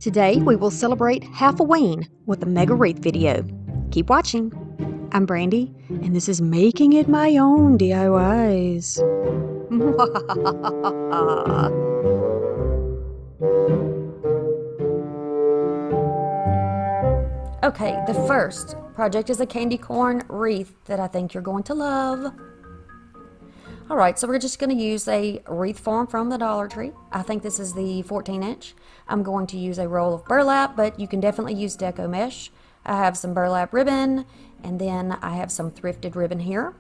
Today we will celebrate Halfoween with a mega wreath video. Keep watching. I'm Brandy, and this is Making It My Own DIYs. Okay, the first project is a candy corn wreath that I think you're going to love. Alright, so we're just going to use a wreath form from the Dollar Tree. I think this is the 14-inch. I'm going to use a roll of burlap, but you can definitely use deco mesh. I have some burlap ribbon, and then I have some thrifted ribbon here.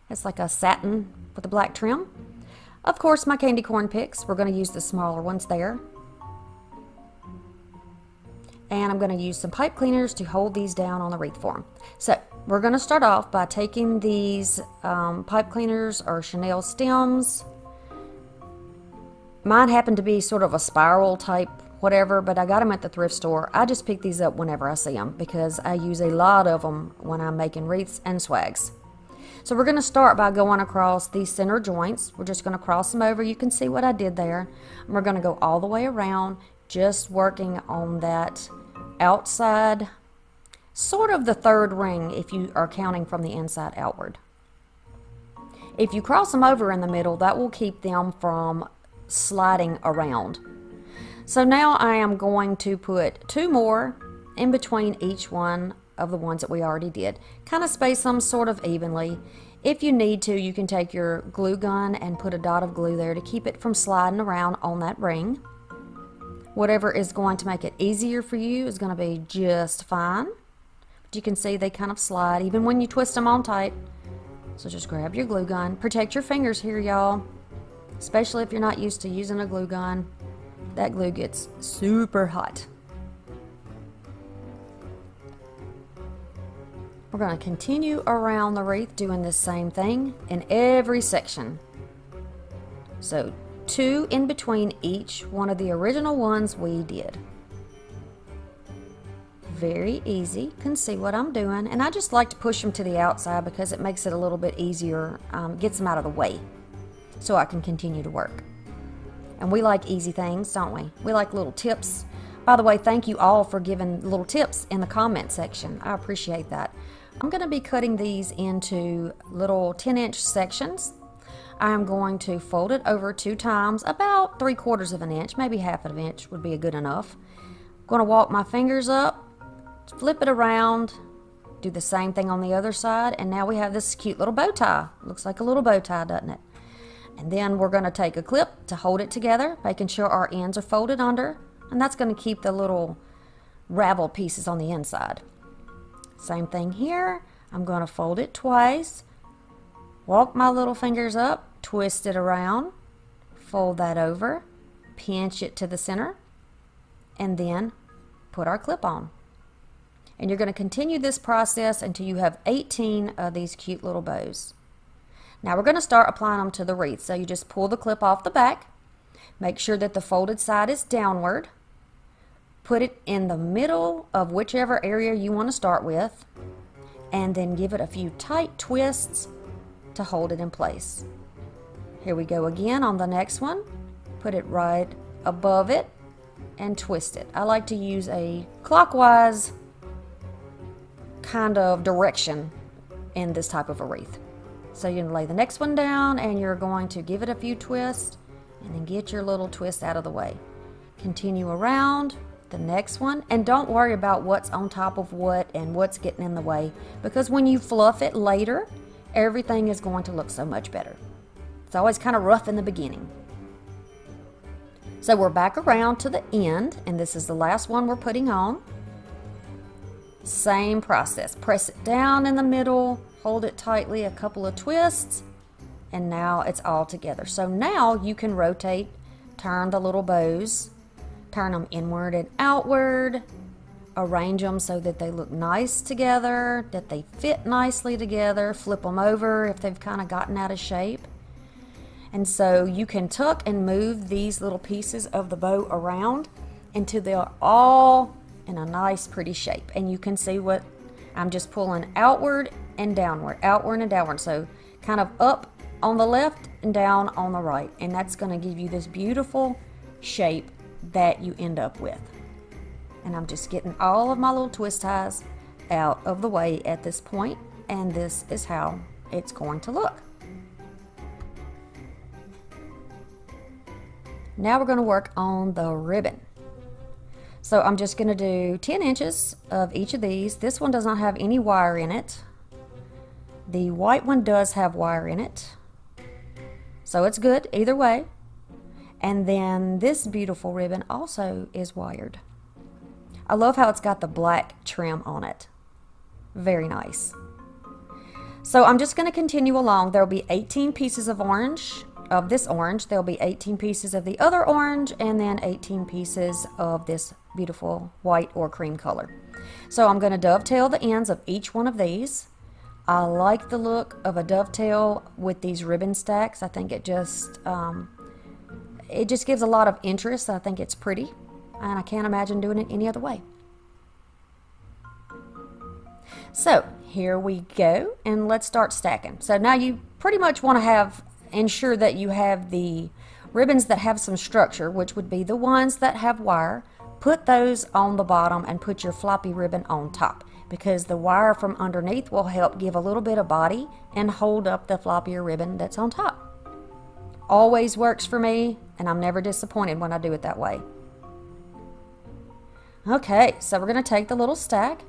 It's like a satin with a black trim. Of course, my candy corn picks. We're going to use the smaller ones there. And I'm going to use some pipe cleaners to hold these down on the wreath form. So we're going to start off by taking these pipe cleaners or chenille stems. Mine happen to be sort of a spiral type whatever, but I got them at the thrift store. I just pick these up whenever I see them because I use a lot of them when I'm making wreaths and swags. So we're going to start by going across these center joints. We're just going to cross them over. You can see what I did there. And we're going to go all the way around, just working on that outside, sort of the third ring if you are counting from the inside outward. If you cross them over in the middle, that will keep them from sliding around. So now I am going to put two more in between each one of the ones that we already did. Kind of space them sort of evenly. If you need to, you can take your glue gun and put a dot of glue there to keep it from sliding around on that ring. Whatever is going to make it easier for you is going to be just fine. But you can see they kind of slide even when you twist them on tight. So just grab your glue gun. Protect your fingers here, y'all. Especially if you're not used to using a glue gun. That glue gets super hot. We're going to continue around the wreath doing the same thing in every section. So two in between each one of the original ones we did. Very easy. Can see what I'm doing, and I just like to push them to the outside because it makes it a little bit easier, gets them out of the way so I can continue to work. And we like easy things, don't we? We like little tips. By the way, thank you all for giving little tips in the comment section. I appreciate that. I'm going to be cutting these into little 10-inch sections. I'm going to fold it over 2 times, about 3/4 of an inch, maybe half of an inch would be good enough. I'm going to walk my fingers up, flip it around, do the same thing on the other side, and now we have this cute little bow tie. Looks like a little bow tie, doesn't it? And then we're going to take a clip to hold it together, making sure our ends are folded under, and that's going to keep the little raveled pieces on the inside. Same thing here. I'm going to fold it twice. Walk my little fingers up, twist it around, fold that over, pinch it to the center, and then put our clip on. And you're going to continue this process until you have 18 of these cute little bows. Now we're going to start applying them to the wreath. So you just pull the clip off the back, make sure that the folded side is downward, put it in the middle of whichever area you want to start with, and then give it a few tight twists to hold it in place. Here we go again on the next one. Put it right above it and twist it. I like to use a clockwise kind of direction in this type of a wreath. So you're going to lay the next one down and you're going to give it a few twists and then get your little twist out of the way. Continue around the next one, and don't worry about what's on top of what and what's getting in the way, because when you fluff it later, everything is going to look so much better. It's always kind of rough in the beginning. So we're back around to the end, and this is the last one we're putting on. Same process. Press it down in the middle, hold it tightly, a couple of twists, and now it's all together. So now you can rotate, turn the little bows, turn them inward and outward, arrange them so that they look nice together, that they fit nicely together, flip them over if they've kind of gotten out of shape. And so you can tuck and move these little pieces of the bow around until they're all in a nice pretty shape. And you can see what I'm just pulling outward and downward, so kind of up on the left and down on the right, and that's going to give you this beautiful shape that you end up with. And I'm just getting all of my little twist ties out of the way at this point, and this is how it's going to look. Now we're going to work on the ribbon. So I'm just going to do 10 inches of each of these. This one does not have any wire in it. The white one does have wire in it, so it's good either way. And then this beautiful ribbon also is wired. I love how it's got the black trim on it. Very nice. So I'm just going to continue along. There'll be 18 pieces of orange, of this orange. There'll be 18 pieces of the other orange, and then 18 pieces of this beautiful white or cream color. So I'm going to dovetail the ends of each one of these. I like the look of a dovetail with these ribbon stacks. I think it just gives a lot of interest. I think it's pretty, and I can't imagine doing it any other way. So here we go, and let's start stacking. So now you pretty much want to ensure that you have the ribbons that have some structure, which would be the ones that have wire. Put those on the bottom and put your floppy ribbon on top, because the wire from underneath will help give a little bit of body and hold up the floppier ribbon that's on top. Always works for me, and I'm never disappointed when I do it that way. Okay, so we're going to take the little stack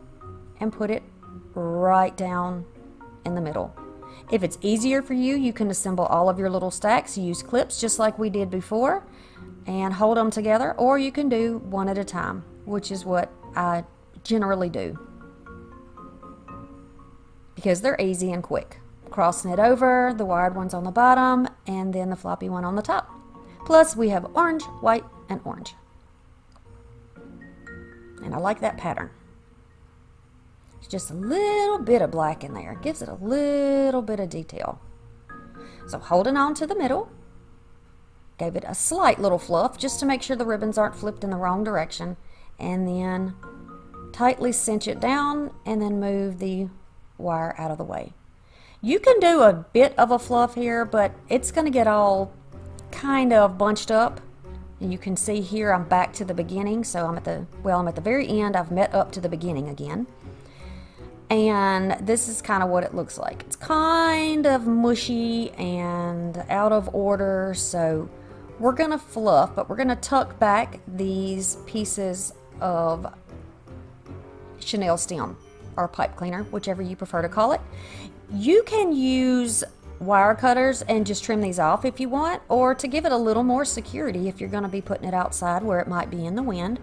and put it right down in the middle. If it's easier for you, you can assemble all of your little stacks, use clips just like we did before, and hold them together, or you can do one at a time, which is what I generally do, because they're easy and quick. Crossing it over, the wired one's on the bottom, and then the floppy one on the top. Plus we have orange, white, and orange. And I like that pattern. It's just a little bit of black in there. It gives it a little bit of detail. So holding on to the middle, gave it a slight little fluff just to make sure the ribbons aren't flipped in the wrong direction, and then tightly cinch it down and then move the wire out of the way. You can do a bit of a fluff here, but it's going to get all kind of bunched up. And you can see here I'm back to the beginning, so I'm at the very end. I've met up to the beginning again. And this is kind of what it looks like. It's kind of mushy and out of order, so we're going to fluff, but we're going to tuck back these pieces of chenille stem or pipe cleaner, whichever you prefer to call it. You can use wire cutters and just trim these off if you want, or to give it a little more security if you're going to be putting it outside where it might be in the wind,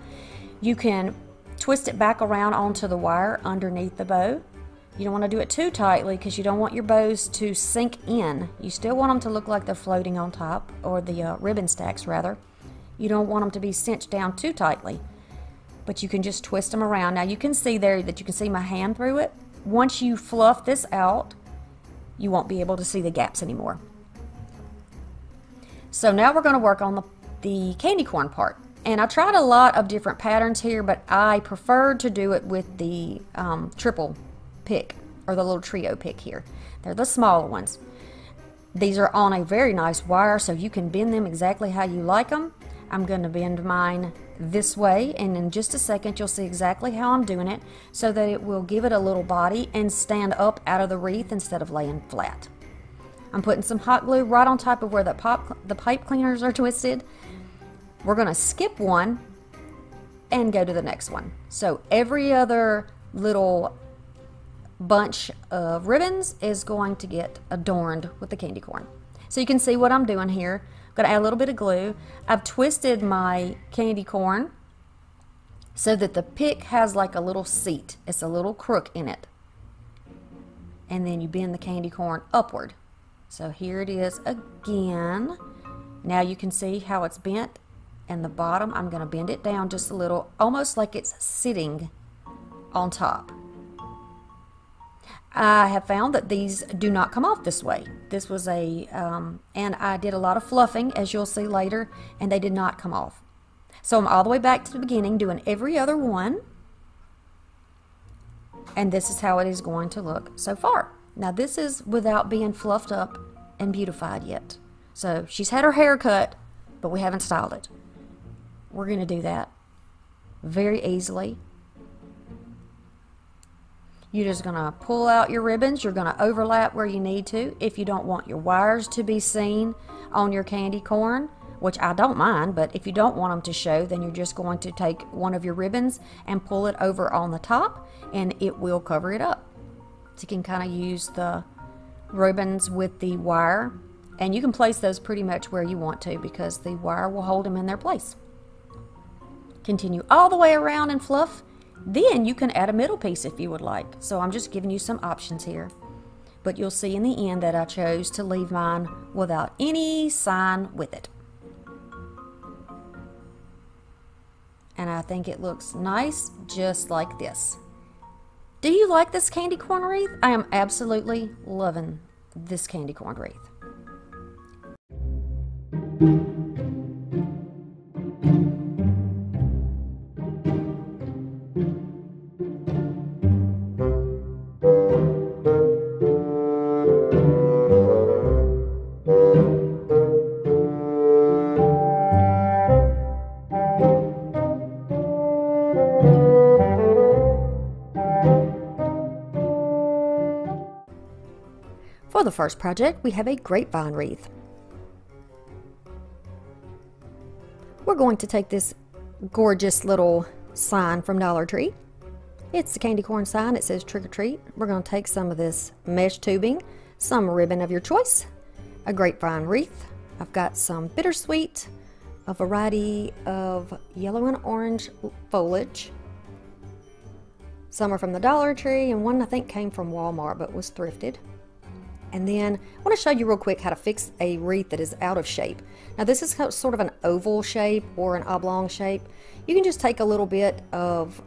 you can twist it back around onto the wire underneath the bow. You don't want to do it too tightly because you don't want your bows to sink in. You still want them to look like they're floating on top, or the ribbon stacks rather. You don't want them to be cinched down too tightly, but you can just twist them around. Now you can see there that you can see my hand through it. Once you fluff this out, you won't be able to see the gaps anymore. So now we're going to work on the candy corn part. And I tried a lot of different patterns here, but I preferred to do it with the triple pick, or the little trio pick here. They're the smaller ones. These are on a very nice wire, so you can bend them exactly how you like them. I'm going to bend mine this way, and in just a second you'll see exactly how I'm doing it, so that it will give it a little body and stand up out of the wreath instead of laying flat. I'm putting some hot glue right on top of where the pipe cleaners are twisted. We're going to skip one and go to the next one. So every other little bunch of ribbons is going to get adorned with the candy corn. So you can see what I'm doing here. I'm going to add a little bit of glue. I've twisted my candy corn so that the pick has like a little seat. It's a little crook in it. And then you bend the candy corn upward. So here it is again. Now you can see how it's bent. And the bottom, I'm going to bend it down just a little, almost like it's sitting on top. I have found that these do not come off this way. This was and I did a lot of fluffing, as you'll see later, and they did not come off. So I'm all the way back to the beginning, doing every other one. And this is how it is going to look so far. Now this is without being fluffed up and beautified yet. So she's had her hair cut, but we haven't styled it. we're going to do that very easily. You're just going to pull out your ribbons. You're going to overlap where you need to. If you don't want your wires to be seen on your candy corn, which I don't mind, but if you don't want them to show, then you're just going to take one of your ribbons and pull it over on the top, and it will cover it up. So you can kind of use the ribbons with the wire, and you can place those pretty much where you want to because the wire will hold them in their place. Continue all the way around and fluff. Then you can add a middle piece if you would like. So I'm just giving you some options here. But you'll see in the end that I chose to leave mine without any sign with it. And I think it looks nice just like this. Do you like this candy corn wreath? I am absolutely loving this candy corn wreath. For the first project, we have a grapevine wreath. We're going to take this gorgeous little sign from Dollar Tree. It's the candy corn sign. It says trick or treat. We're going to take some of this mesh tubing, some ribbon of your choice, a grapevine wreath. I've got some bittersweet, a variety of yellow and orange foliage. Some are from the Dollar Tree, and one I think came from Walmart but was thrifted. And then I want to show you real quick how to fix a wreath that is out of shape. Now this is sort of an oval shape or an oblong shape. You can just take a little bit of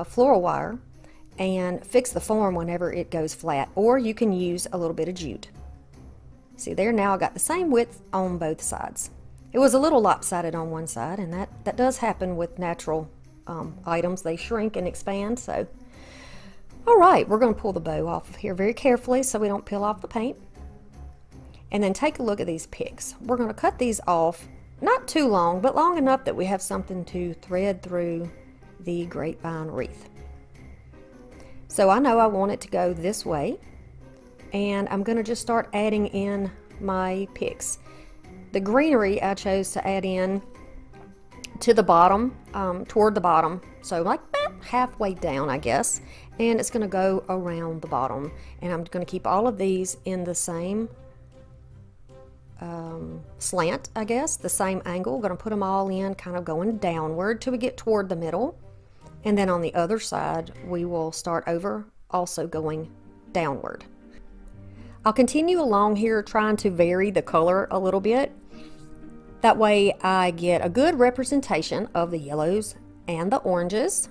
floral wire and fix the form whenever it goes flat, or you can use a little bit of jute. See there, now I got the same width on both sides. It was a little lopsided on one side, and that does happen with natural items. They shrink and expand. So all right, we're going to pull the bow off of here very carefully so we don't peel off the paint. And then take a look at these picks. We're going to cut these off, not too long, but long enough that we have something to thread through the grapevine wreath. So I know I want it to go this way, and I'm going to just start adding in my picks. The greenery I chose to add in to the bottom, toward the bottom, so like halfway down, I guess, and it's going to go around the bottom, and I'm going to keep all of these in the same slant, I guess, the same angle. I'm going to put them all in kind of going downward till we get toward the middle, and then on the other side we will start over also going downward. I'll continue along here trying to vary the color a little bit. That way I get a good representation of the yellows and the oranges.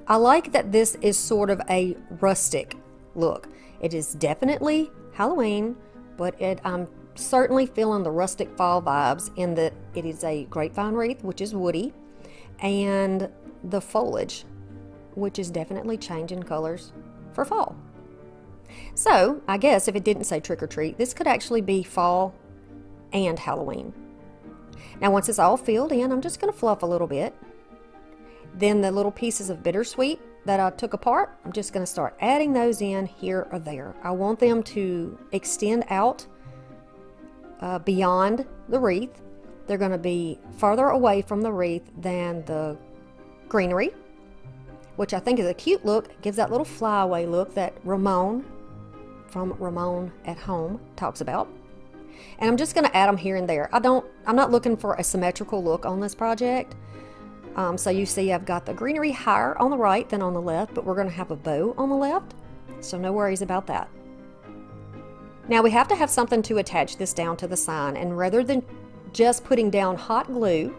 I like that this is sort of a rustic look. It is definitely Halloween, but I'm certainly feeling the rustic fall vibes in that it is a grapevine wreath, which is woody, and the foliage, which is definitely changing colors for fall. So I guess if it didn't say trick or treat, this could actually be fall and Halloween. Now once it's all filled in, I'm just going to fluff a little bit. Then the little pieces of bittersweet that I took apart, I'm just going to start adding those in here or there. I want them to extend out beyond the wreath. They're going to be farther away from the wreath than the greenery, which I think is a cute look. It gives that little flyaway look that Ramon from Ramon at Home talks about. And I'm just going to add them here and there. I'm not looking for a symmetrical look on this project. So you see I've got the greenery higher on the right than on the left, but we're going to have a bow on the left, so no worries about that. Now we have to have something to attach this down to the sign, and rather than just putting down hot glue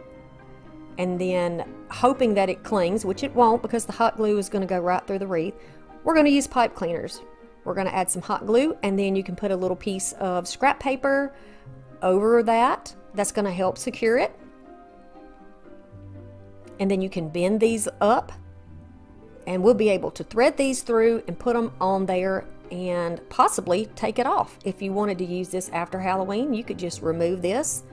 and then hoping that it clings, which it won't because the hot glue is going to go right through the wreath, we're going to use pipe cleaners. We're going to add some hot glue, and then you can put a little piece of scrap paper over that. That's going to help secure it. And then you can bend these up, and we'll be able to thread these through and put them on there and possibly take it off. If you wanted to use this after Halloween, you could just remove this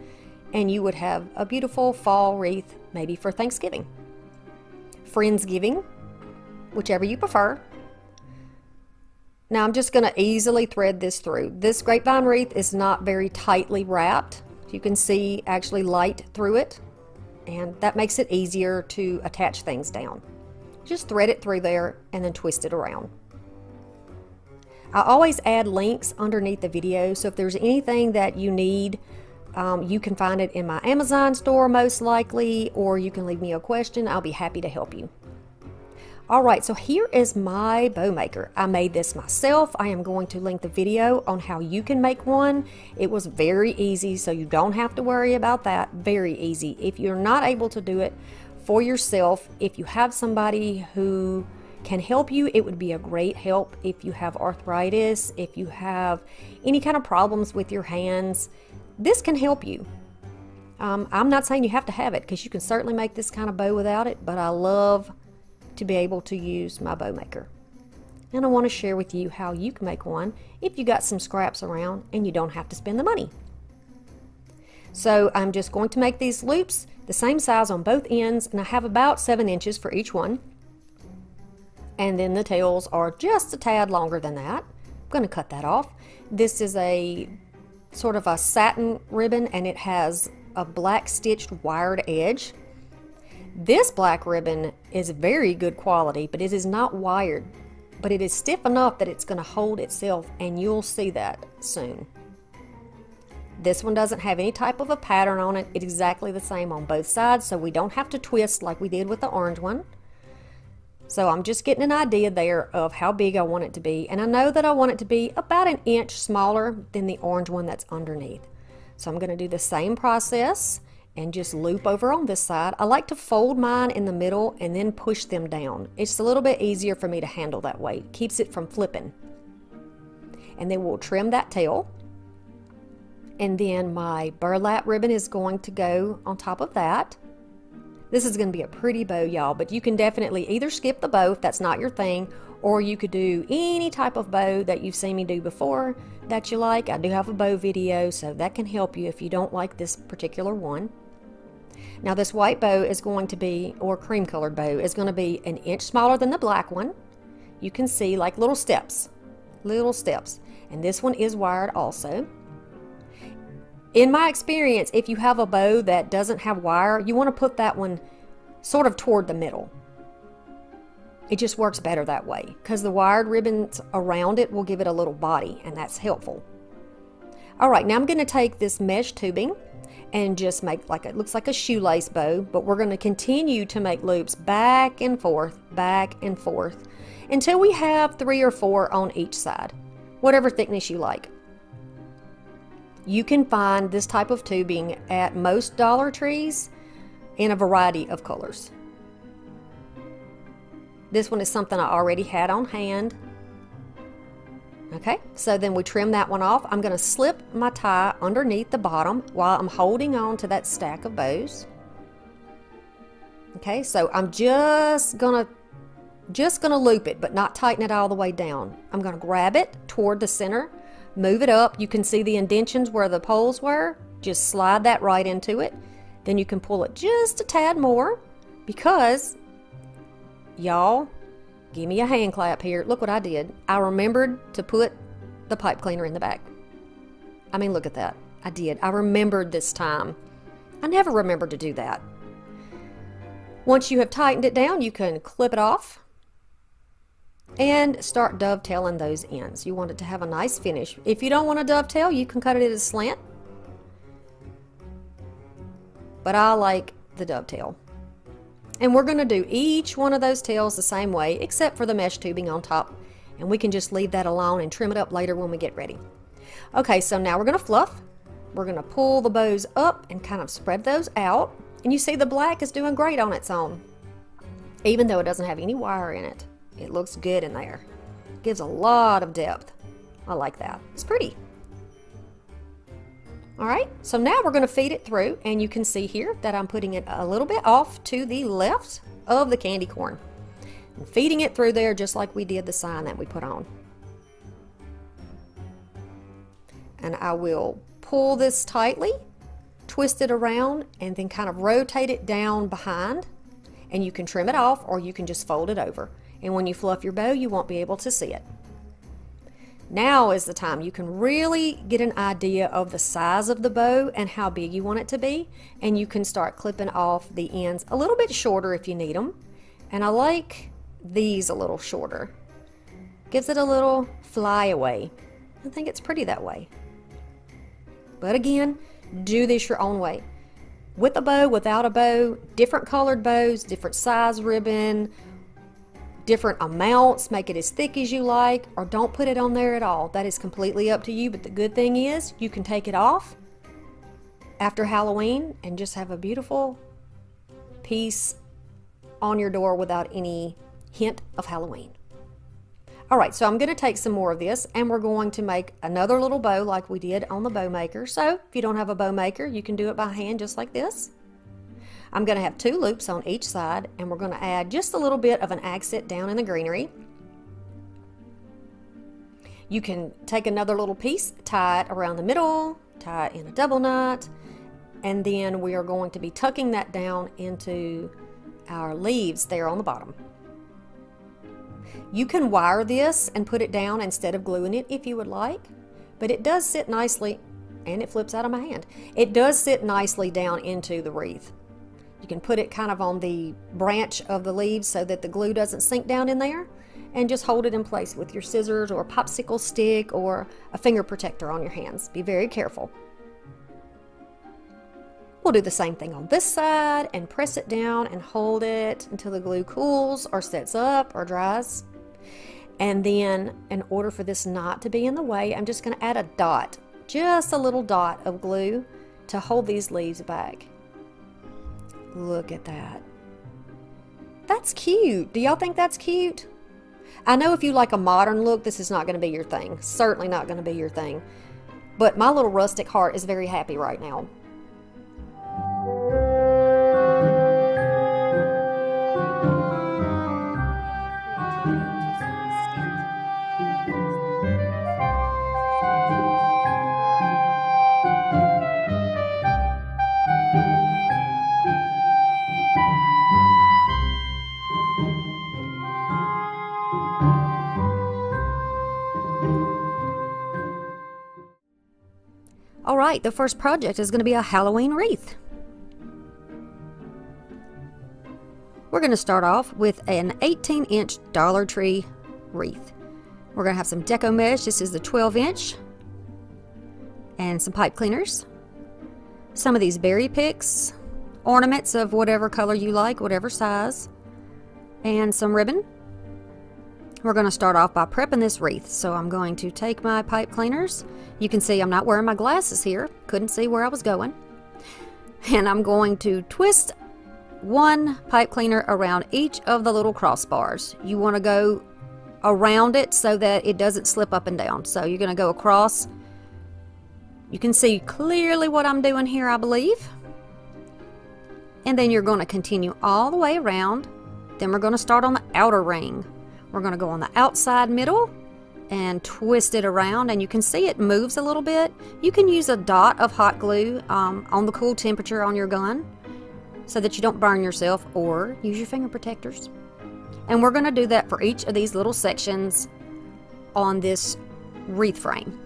and you would have a beautiful fall wreath, maybe for Thanksgiving, Friendsgiving, whichever you prefer. Now I'm just going to easily thread this through. This grapevine wreath is not very tightly wrapped. You can see actually light through it, and that makes it easier to attach things down. Just thread it through there and then twist it around. I always add links underneath the video, so if there's anything that you need, you can find it in my Amazon store most likely, or you can leave me a question. I'll be happy to help you. Alright, so here is my bow maker. I made this myself. I am going to link the video on how you can make one. It was very easy, so you don't have to worry about that. Very easy. If you're not able to do it for yourself, if you have somebody who can help you, it would be a great help. If you have arthritis, if you have any kind of problems with your hands, this can help you. I'm not saying you have to have it, because you can certainly make this kind of bow without it, but I love to be able to use my bow maker. And I want to share with you how you can make one if you got some scraps around and you don't have to spend the money. So I'm just going to make these loops the same size on both ends, and I have about 7 inches for each one. And then the tails are just a tad longer than that. I'm going to cut that off. This is a sort of a satin ribbon, and it has a black stitched wired edge. This black ribbon is very good quality, but it is not wired, but it is stiff enough that it's going to hold itself, and you'll see that soon. This one doesn't have any type of a pattern on it. It's exactly the same on both sides, so we don't have to twist like we did with the orange one. So I'm just getting an idea there of how big I want it to be, and I know that I want it to be about 1 inch smaller than the orange one that's underneath. So I'm going to do the same process and just loop over on this side. I like to fold mine in the middle and then push them down. It's a little bit easier for me to handle that way. It keeps it from flipping. And then we'll trim that tail. And then my burlap ribbon is going to go on top of that. This is going to be a pretty bow, y'all, but you can definitely either skip the bow if that's not your thing, or you could do any type of bow that you've seen me do before that you like. I do have a bow video, so that can help you if you don't like this particular one. Now this white bow is going to be, or cream colored bow, is going to be 1 inch smaller than the black one. You can see like little steps. And this one is wired also. In my experience, if you have a bow that doesn't have wire, you want to put that one sort of toward the middle. It just works better that way, because the wired ribbons around it will give it a little body, and that's helpful. Alright, now I'm going to take this mesh tubing and just make like, it looks like a shoelace bow, but we're going to continue to make loops back and forth, until we have 3 or 4 on each side, whatever thickness you like. You can find this type of tubing at most Dollar Trees in a variety of colors. This one is something I already had on hand. Okay, so then we trim that one off. I'm going to slip my tie underneath the bottom while I'm holding on to that stack of bows. Okay, so I'm just gonna loop it, but not tighten it all the way down. I'm going to grab it toward the center, move it up. You can see the indentions where the poles were. Just slide that right into it. Then you can pull it just a tad more, because y'all, give me a hand clap here. Look what I did. I remembered to put the pipe cleaner in the back. I mean, look at that. I did. I remembered this time. I never remembered to do that. Once you have tightened it down, you can clip it off and start dovetailing those ends. You want it to have a nice finish. If you don't want to dovetail, you can cut it at a slant. But I like the dovetail. And we're going to do each one of those tails the same way, except for the mesh tubing on top. And we can just leave that alone and trim it up later when we get ready. Okay, so now we're going to fluff. We're going to pull the bows up and kind of spread those out. And you see the black is doing great on its own. Even though it doesn't have any wire in it. It looks good in there. It gives a lot of depth. I like that. It's pretty. Alright, so now we're going to feed it through, and you can see here that I'm putting it a little bit off to the left of the candy corn. And feeding it through there just like we did the sign that we put on. And I will pull this tightly twist it around and then kind of rotate it down behind, and you can trim it off or you can just fold it over. And when you fluff your bow, you won't be able to see it. Now is the time you can really get an idea of the size of the bow and how big you want it to be, and you can start clipping off the ends a little bit shorter if you need them. And I like these a little shorter. Gives it a little flyaway. I think it's pretty that way. But again, do this your own way. With a bow, without a bow, different colored bows, different size ribbon, different amounts, make it as thick as you like, or don't put it on there at all. That is completely up to you, but the good thing is you can take it off after Halloween and just have a beautiful piece on your door without any hint of Halloween. Alright, so I'm going to take some more of this and we're going to make another little bow like we did on the bow maker. So if you don't have a bow maker, you can do it by hand just like this. I'm going to have 2 loops on each side, and we're going to add just a little bit of an accent down in the greenery. You can take another little piece, tie it around the middle, tie it in a double knot, and then we are going to be tucking that down into our leaves there on the bottom. You can wire this and put it down instead of gluing it if you would like, but it does sit nicely, and it flips out of my hand. It does sit nicely down into the wreath. You can put it kind of on the branch of the leaves so that the glue doesn't sink down in there, and just hold it in place with your scissors or a popsicle stick or a finger protector on your hands. Be very careful. We'll do the same thing on this side and press it down and hold it until the glue cools or sets up or dries. And then in order for this not to be in the way, I'm just going to add a dot, just a little dot of glue to hold these leaves back. Look at that. That's cute. Do y'all think that's cute? I know if you like a modern look, this is not going to be your thing. Certainly not going to be your thing. But my little rustic heart is very happy right now. Alright, the first project is going to be a Halloween wreath. We're going to start off with an 18-inch Dollar Tree wreath. We're going to have some deco mesh. This is the 12-inch. And some pipe cleaners. Some of these berry picks. Ornaments of whatever color you like, whatever size. And some ribbon. We're going to start off by prepping this wreath. So I'm going to take my pipe cleaners. You can see I'm not wearing my glasses here. Couldn't see where I was going. And I'm going to twist one pipe cleaner around each of the little crossbars. You want to go around it so that it doesn't slip up and down. So you're going to go across. You can see clearly what I'm doing here, I believe. And then you're going to continue all the way around. Then we're going to start on the outer ring. We're going to go on the outside middle and twist it around, and you can see it moves a little bit. You can use a dot of hot glue on the cool temperature on your gun so that you don't burn yourself, or use your finger protectors. And we're going to do that for each of these little sections on this wreath frame.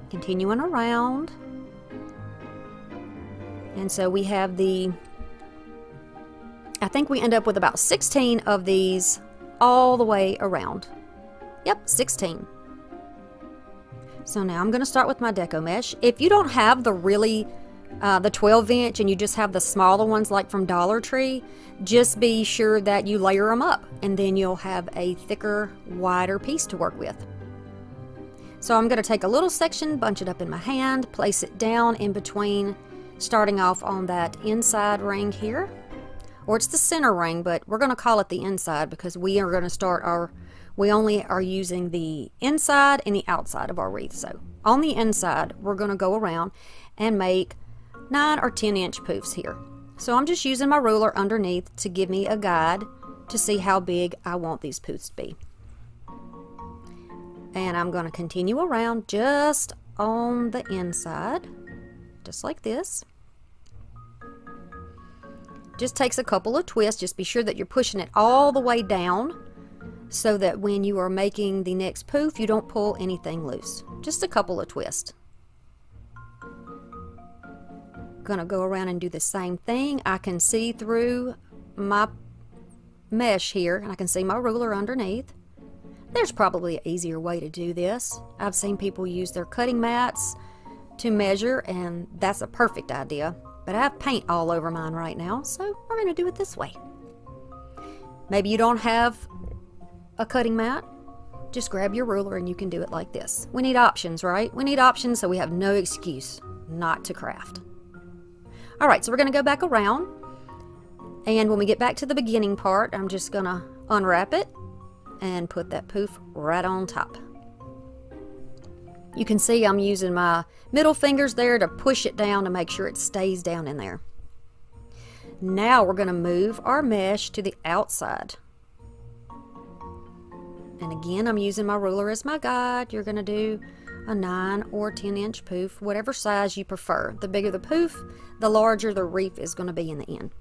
Continuing around. And so we have I think we end up with about 16 of these all the way around. Yep, 16. So now I'm going to start with my deco mesh. If you don't have the 12-inch and you just have the smaller ones like from Dollar Tree, just be sure that you layer them up, and then you'll have a thicker, wider piece to work with. So I'm going to take a little section, bunch it up in my hand, place it down in between, starting off on that inside ring here. Or it's the center ring, but we're going to call it the inside because we are going to start we only are using the inside and the outside of our wreath. So on the inside, we're going to go around and make 9 or 10-inch poofs here. So I'm just using my ruler underneath to give me a guide to see how big I want these poofs to be. And I'm going to continue around just on the inside, just like this. Just takes a couple of twists. Just be sure that you're pushing it all the way down so that when you are making the next poof, you don't pull anything loose. Just a couple of twists. Gonna go around and do the same thing. I can see through my mesh here, and I can see my ruler underneath. There's probably an easier way to do this. I've seen people use their cutting mats to measure, and that's a perfect idea. But I have paint all over mine right now, so we're gonna do it this way. Maybe you don't have a cutting mat. Just grab your ruler and you can do it like this. We need options, right? We need options, so we have no excuse not to craft. All right, so we're gonna go back around, and when we get back to the beginning part, I'm just gonna unwrap it and put that poof right on top. You can see I'm using my middle fingers there to push it down to make sure it stays down in there. Now we're gonna move our mesh to the outside. And again, I'm using my ruler as my guide. You're gonna do a 9 or 10-inch poof, whatever size you prefer. The bigger the poof, the larger the wreath is going to be in the end.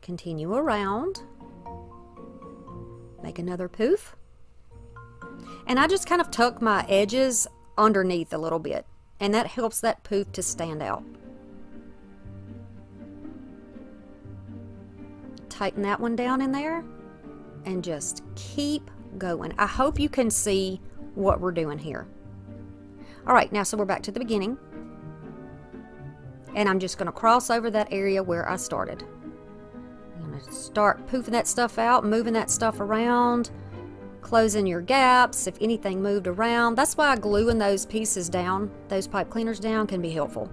Continue around. Make another poof. And I just kind of tuck my edges underneath a little bit, and that helps that poof to stand out. Tighten that one down in there, and just keep going. I hope you can see what we're doing here. All right, now so we're back to the beginning, and I'm just going to cross over that area where I started. I'm going to start poofing that stuff out, moving that stuff around, closing your gaps if anything moved around. That's why gluing those pieces down, those pipe cleaners down, can be helpful.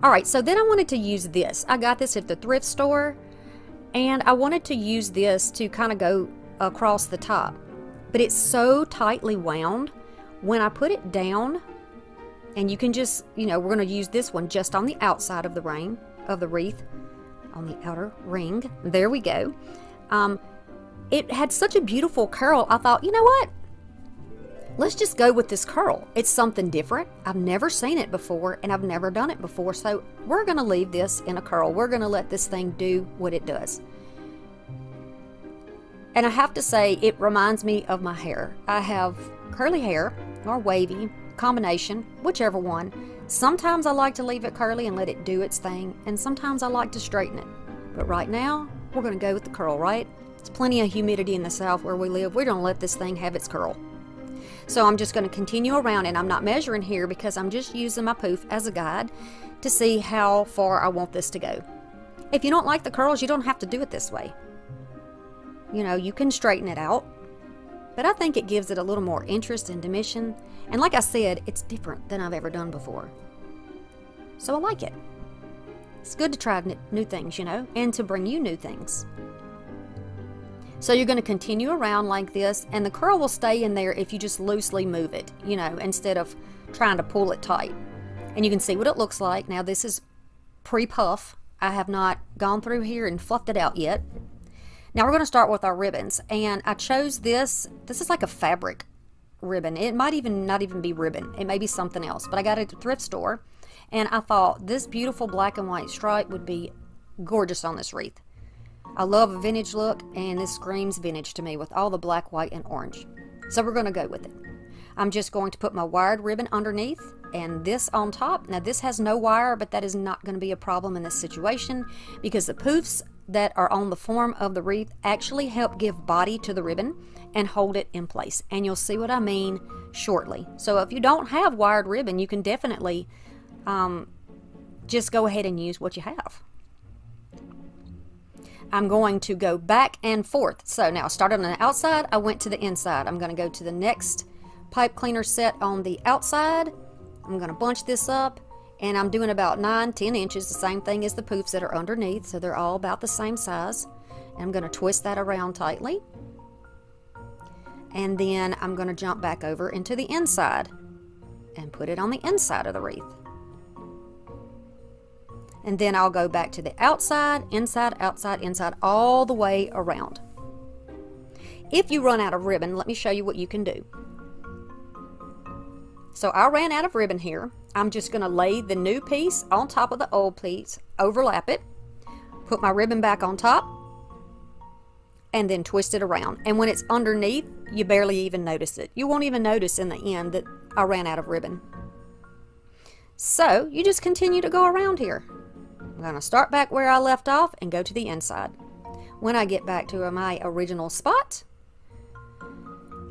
All right, so then I wanted to use this. I got this at the thrift store, and I wanted to use this to kind of go across the top, but it's so tightly wound. When I put it down, and you can just, you know, we're going to use this one just on the outside of the wreath, on the outer ring. There we go. It had such a beautiful curl. I thought, you know what? Let's just go with this curl. It's something different. I've never seen it before, and I've never done it before, so we're going to leave this in a curl. We're going to let this thing do what it does. And I have to say, it reminds me of my hair. I have curly hair or wavy, combination, whichever one. Sometimes I like to leave it curly and let it do its thing, and sometimes I like to straighten it. But right now, we're going to go with the curl, right? There's plenty of humidity in the south where we live. We're going to let this thing have its curl. So I'm just going to continue around, and I'm not measuring here because I'm just using my poof as a guide to see how far I want this to go. If you don't like the curls, you don't have to do it this way. You know, you can straighten it out, but I think it gives it a little more interest and dimension. And like I said, it's different than I've ever done before. So I like it. It's good to try new things, you know, and to bring you new things. So you're going to continue around like this, and the curl will stay in there if you just loosely move it, you know, instead of trying to pull it tight. And you can see what it looks like. Now this is pre-puff. I have not gone through here and fluffed it out yet. Now we're going to start with our ribbons, and I chose this. This is like a fabric ribbon. It might not even be ribbon. It may be something else, but I got it at the thrift store, and I thought this beautiful black and white stripe would be gorgeous on this wreath. I love a vintage look, and this screams vintage to me with all the black, white, and orange. So we're going to go with it. I'm just going to put my wired ribbon underneath and this on top. Now this has no wire, but that is not going to be a problem in this situation because the poofs that are on the form of the wreath actually help give body to the ribbon and hold it in place. And you'll see what I mean shortly. So if you don't have wired ribbon, you can definitely just go ahead and use what you have. I'm going to go back and forth. So now I started on the outside, I went to the inside. I'm going to go to the next pipe cleaner set on the outside. I'm going to bunch this up, and I'm doing about 9-10 inches, the same thing as the poofs that are underneath, so they're all about the same size. And I'm going to twist that around tightly, and then I'm going to jump back over into the inside and put it on the inside of the wreath. And then I'll go back to the outside, inside, outside, inside, all the way around. If you run out of ribbon, let me show you what you can do. So I ran out of ribbon here, I'm just going to lay the new piece on top of the old piece, overlap it, put my ribbon back on top, and then twist it around. And when it's underneath, you barely even notice it. You won't even notice in the end that I ran out of ribbon. So you just continue to go around here. I'm going to start back where I left off and go to the inside. When I get back to my original spot,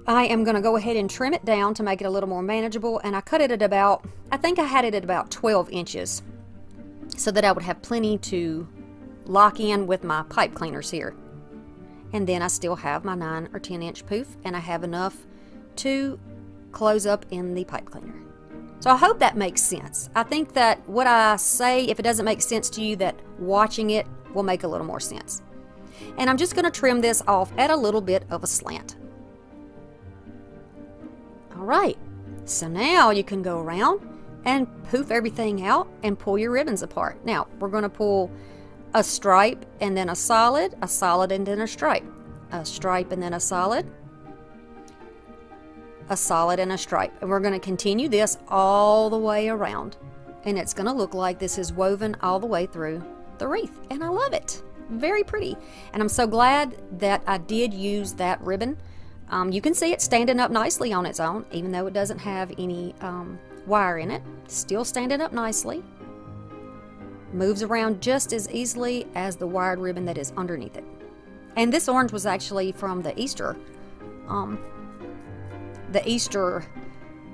I am going to go ahead and trim it down to make it a little more manageable, and I cut it at about, I think I had it at about 12 inches so that I would have plenty to lock in with my pipe cleaners here. And then I still have my 9 or 10 inch poof, and I have enough to close up in the pipe cleaner. So I hope that makes sense. I think that what I say, if it doesn't make sense to you, that watching it will make a little more sense. And I'm just going to trim this off at a little bit of a slant. Alright, so now you can go around and poof everything out and pull your ribbons apart. Now, we're going to pull a stripe and then a solid and then a stripe and then a solid and a stripe. And we're going to continue this all the way around. And it's going to look like this is woven all the way through the wreath. And I love it. Very pretty. And I'm so glad that I did use that ribbon. You can see it standing up nicely on its own, even though it doesn't have any wire in it. Still standing up nicely. Moves around just as easily as the wired ribbon that is underneath it. And this orange was actually from the Easter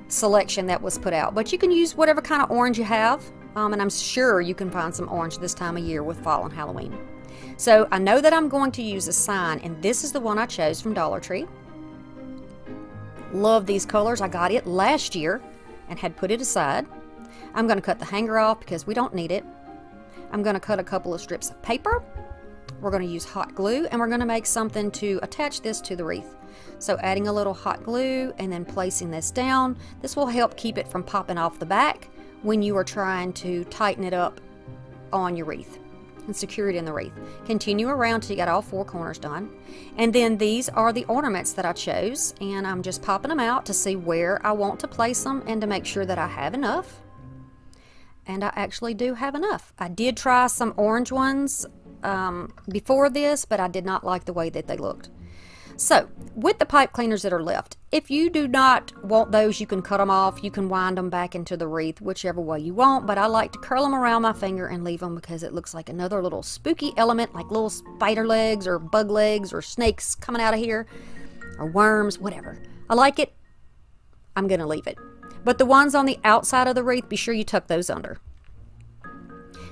selection that was put out. But you can use whatever kind of orange you have, and I'm sure you can find some orange this time of year with fall and Halloween. So I know that I'm going to use a sign, and this is the one I chose from Dollar Tree. Love these colors. I got it last year and had put it aside. I'm going to cut the hanger off because we don't need it. I'm going to cut a couple of strips of paper. We're going to use hot glue, and we're going to make something to attach this to the wreath. So adding a little hot glue and then placing this down. This will help keep it from popping off the back when you are trying to tighten it up on your wreath and secure it in the wreath. Continue around till you got all 4 corners done. And then these are the ornaments that I chose, and I'm just popping them out to see where I want to place them and to make sure that I have enough. And I actually do have enough. I did try some orange ones before this, but I did not like the way that they looked. So, with the pipe cleaners that are left, if you do not want those, you can cut them off. You can wind them back into the wreath, whichever way you want, but I like to curl them around my finger and leave them because it looks like another little spooky element, like little spider legs or bug legs or snakes coming out of here, or worms, whatever. I like it. I'm going to leave it. But the ones on the outside of the wreath, be sure you tuck those under.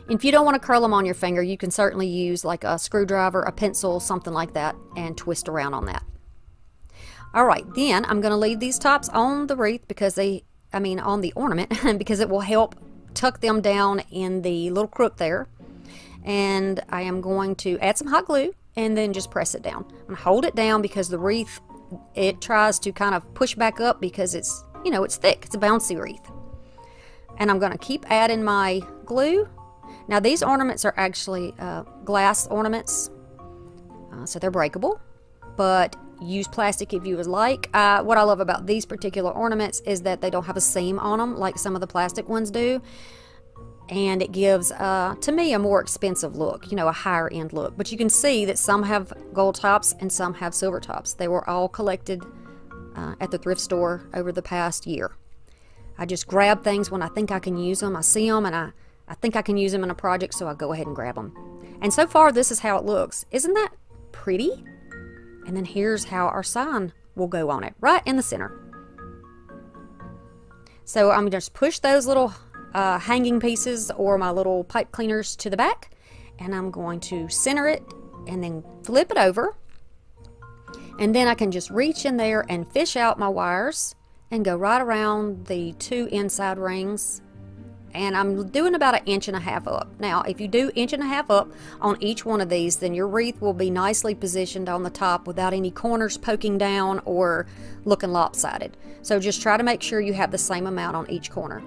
If you don't want to curl them on your finger, you can certainly use like a screwdriver, a pencil, something like that, and twist around on that. Alright, then I'm going to leave these tops on the wreath because on the ornament, because it will help tuck them down in the little crook there. And I am going to add some hot glue and then just press it down. I'm going to hold it down because the wreath, it tries to kind of push back up because it's, it's thick. It's a bouncy wreath. And I'm going to keep adding my glue. Now these ornaments are actually glass ornaments, so they're breakable, but use plastic if you would like. What I love about these particular ornaments is that they don't have a seam on them like some of the plastic ones do, and it gives, to me, a more expensive look, a higher end look. But you can see that some have gold tops and some have silver tops. They were all collected at the thrift store over the past year. I just grab things when I think I can use them. I see them and I think I can use them in a project, so I go ahead and grab them. And so far, this is how it looks. Isn't that pretty? And then here's how our sign will go on it, right in the center. So I'm just push those little hanging pieces or my little pipe cleaners to the back, and I'm going to center it and then flip it over. And then I can just reach in there and fish out my wires and go right around the 2 inside rings. And I'm doing about 1.5 inches up. Now, if you do 1.5 inches up on each one of these, then your wreath will be nicely positioned on the top without any corners poking down or looking lopsided. So just try to make sure you have the same amount on each corner.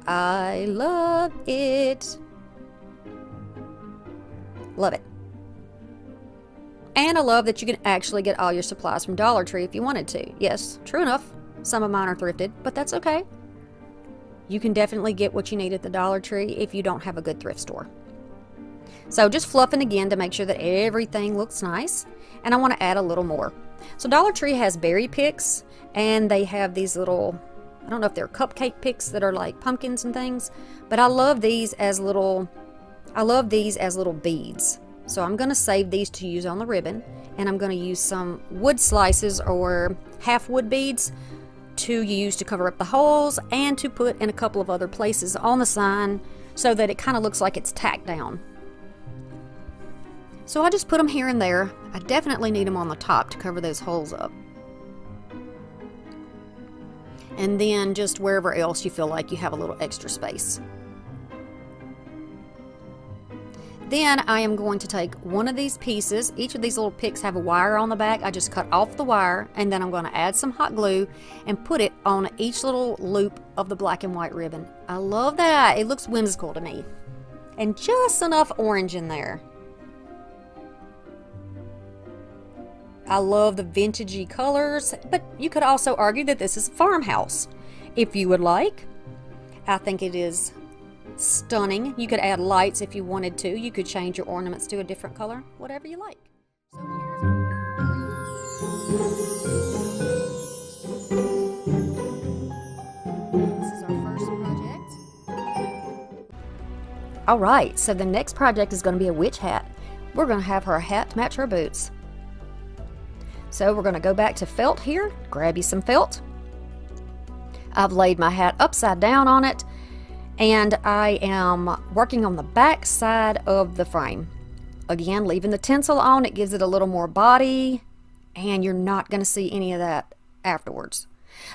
I love it. Love it. And I love that you can actually get all your supplies from Dollar Tree if you wanted to. Yes, true enough. Some of mine are thrifted, but that's okay. You can definitely get what you need at the Dollar Tree if you don't have a good thrift store. So just fluffing again to make sure that everything looks nice. And I want to add a little more. So Dollar Tree has berry picks, and they have these little, I don't know if they're cupcake picks that are like pumpkins and things, but I love these as little beads. So I'm going to save these to use on the ribbon, and I'm going to use some wood slices or half wood beads to use to cover up the holes and to put in a couple of other places on the sign so that it kind of looks like it's tacked down. So I just put them here and there. I definitely need them on the top to cover those holes up. And then just wherever else you feel like you have a little extra space. Then I am going to take one of these pieces. Each of these little picks have a wire on the back. I just cut off the wire, and then I'm going to add some hot glue and put it on each little loop of the black and white ribbon. I love that. It looks whimsical to me. And just enough orange in there. I love the vintagey colors, but you could also argue that this is a farmhouse if you would like. I think it is stunning. You could add lights if you wanted to. You could change your ornaments to a different color, whatever you like. So this is our first project. All right, so the next project is going to be a witch hat. We're going to have her hat to match her boots. So we're going to go back to felt here, grab you some felt. I've laid my hat upside down on it, and I am working on the back side of the frame. Again, leaving the tinsel on, it gives it a little more body, and you're not going to see any of that afterwards.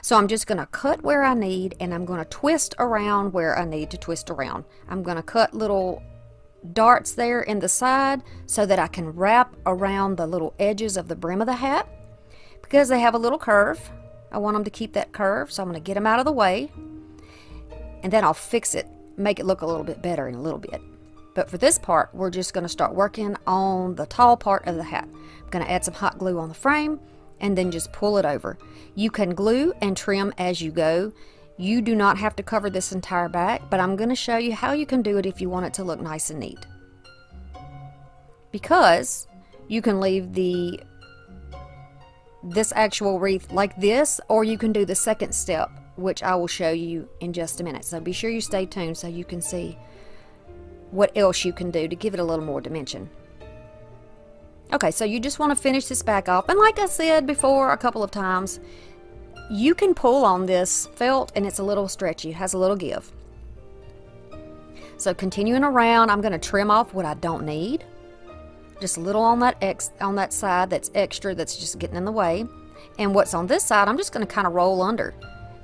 So I'm just going to cut where I need, and I'm going to twist around where I need to twist around. I'm going to cut little darts there in the side so that I can wrap around the little edges of the brim of the hat because they have a little curve. I want them to keep that curve, so I'm going to get them out of the way, and then I'll fix it, make it look a little bit better in a little bit. But for this part, we're just going to start working on the tall part of the hat. I'm going to add some hot glue on the frame and then just pull it over. You can glue and trim as you go. You do not have to cover this entire back, but I'm going to show you how you can do it if you want it to look nice and neat. Because you can leave this actual wreath like this, or you can do the second step, which I will show you in just a minute. So be sure you stay tuned so you can see what else you can do to give it a little more dimension. Okay, so you just want to finish this back off, and like I said before a couple of times, you can pull on this felt and it's a little stretchy, it has a little give. So continuing around, I'm going to trim off what I don't need. Just a little on that side that's extra, that's just getting in the way. And what's on this side, I'm just going to kind of roll under.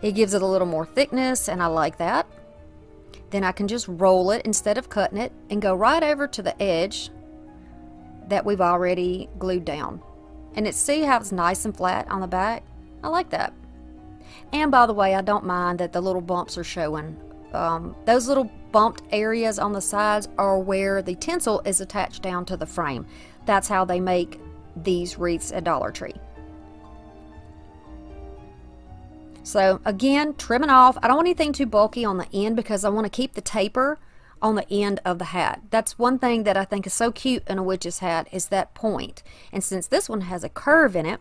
It gives it a little more thickness, and I like that. Then I can just roll it instead of cutting it and go right over to the edge that we've already glued down. And see how it's nice and flat on the back? I like that. And by the way, I don't mind that the little bumps are showing. Those little bumped areas on the sides are where the tinsel is attached down to the frame. That's how they make these wreaths at Dollar Tree. So again, trimming off. I don't want anything too bulky on the end because I want to keep the taper on the end of the hat. That's one thing that I think is so cute in a witch's hat, is that point. And since this one has a curve in it,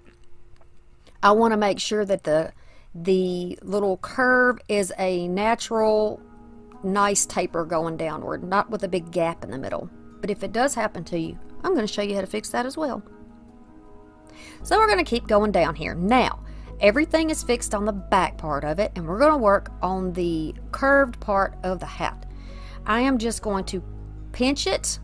I want to make sure that the little curve is a natural, nice taper going downward, not with a big gap in the middle. But if it does happen to you, I'm going to show you how to fix that as well. So we're going to keep going down here. Now, everything is fixed on the back part of it, and we're going to work on the curved part of the hat. I am just going to pinch it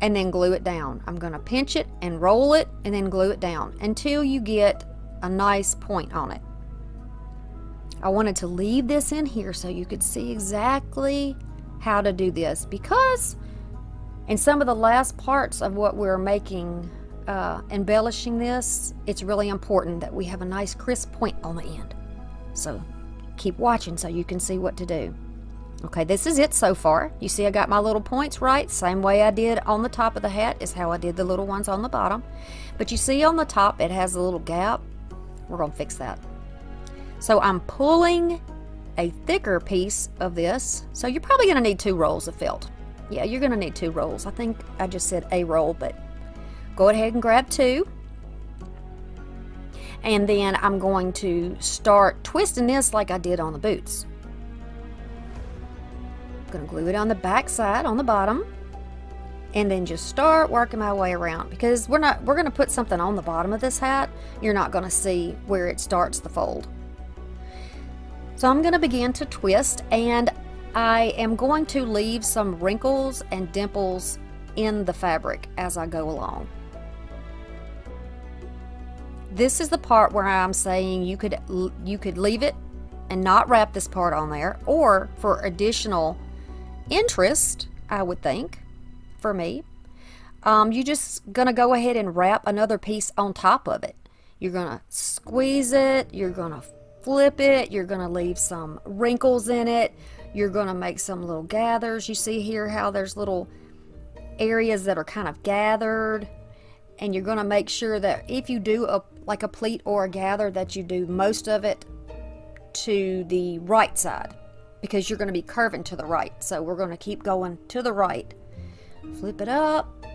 and then glue it down. I'm going to pinch it and roll it and then glue it down until you get a nice point on it. I wanted to leave this in here so you could see exactly how to do this, because in some of the last parts of what we're making, embellishing this, it's really important that we have a nice crisp point on the end. So keep watching so you can see what to do. Okay, this is it so far. You see I got my little points right. Same way I did on the top of the hat is how I did the little ones on the bottom. But you see on the top it has a little gap. We're going to fix that. So I'm pulling a thicker piece of this. So you're probably going to need 2 rolls of felt. Yeah, you're going to need 2 rolls. I think I just said a roll, but go ahead and grab 2. And then I'm going to start twisting this like I did on the boots. I'm going to glue it on the back side, on the bottom, and then just start working my way around, because we're going to put something on the bottom of this hat. You're not going to see where it starts the fold. So I'm going to begin to twist, and I am going to leave some wrinkles and dimples in the fabric as I go along. This is the part where I'm saying you could leave it and not wrap this part on there, or for additional interest, I would think, for me, you're just going to go ahead and wrap another piece on top of it. You're going to squeeze it, you're going to flip it, you're going to leave some wrinkles in it, you're going to make some little gathers. You see here how there's little areas that are kind of gathered, and you're going to make sure that if you do like a pleat or a gather, that you do most of it to the right side, because you're going to be curving to the right. So we're going to keep going to the right. Flip it up,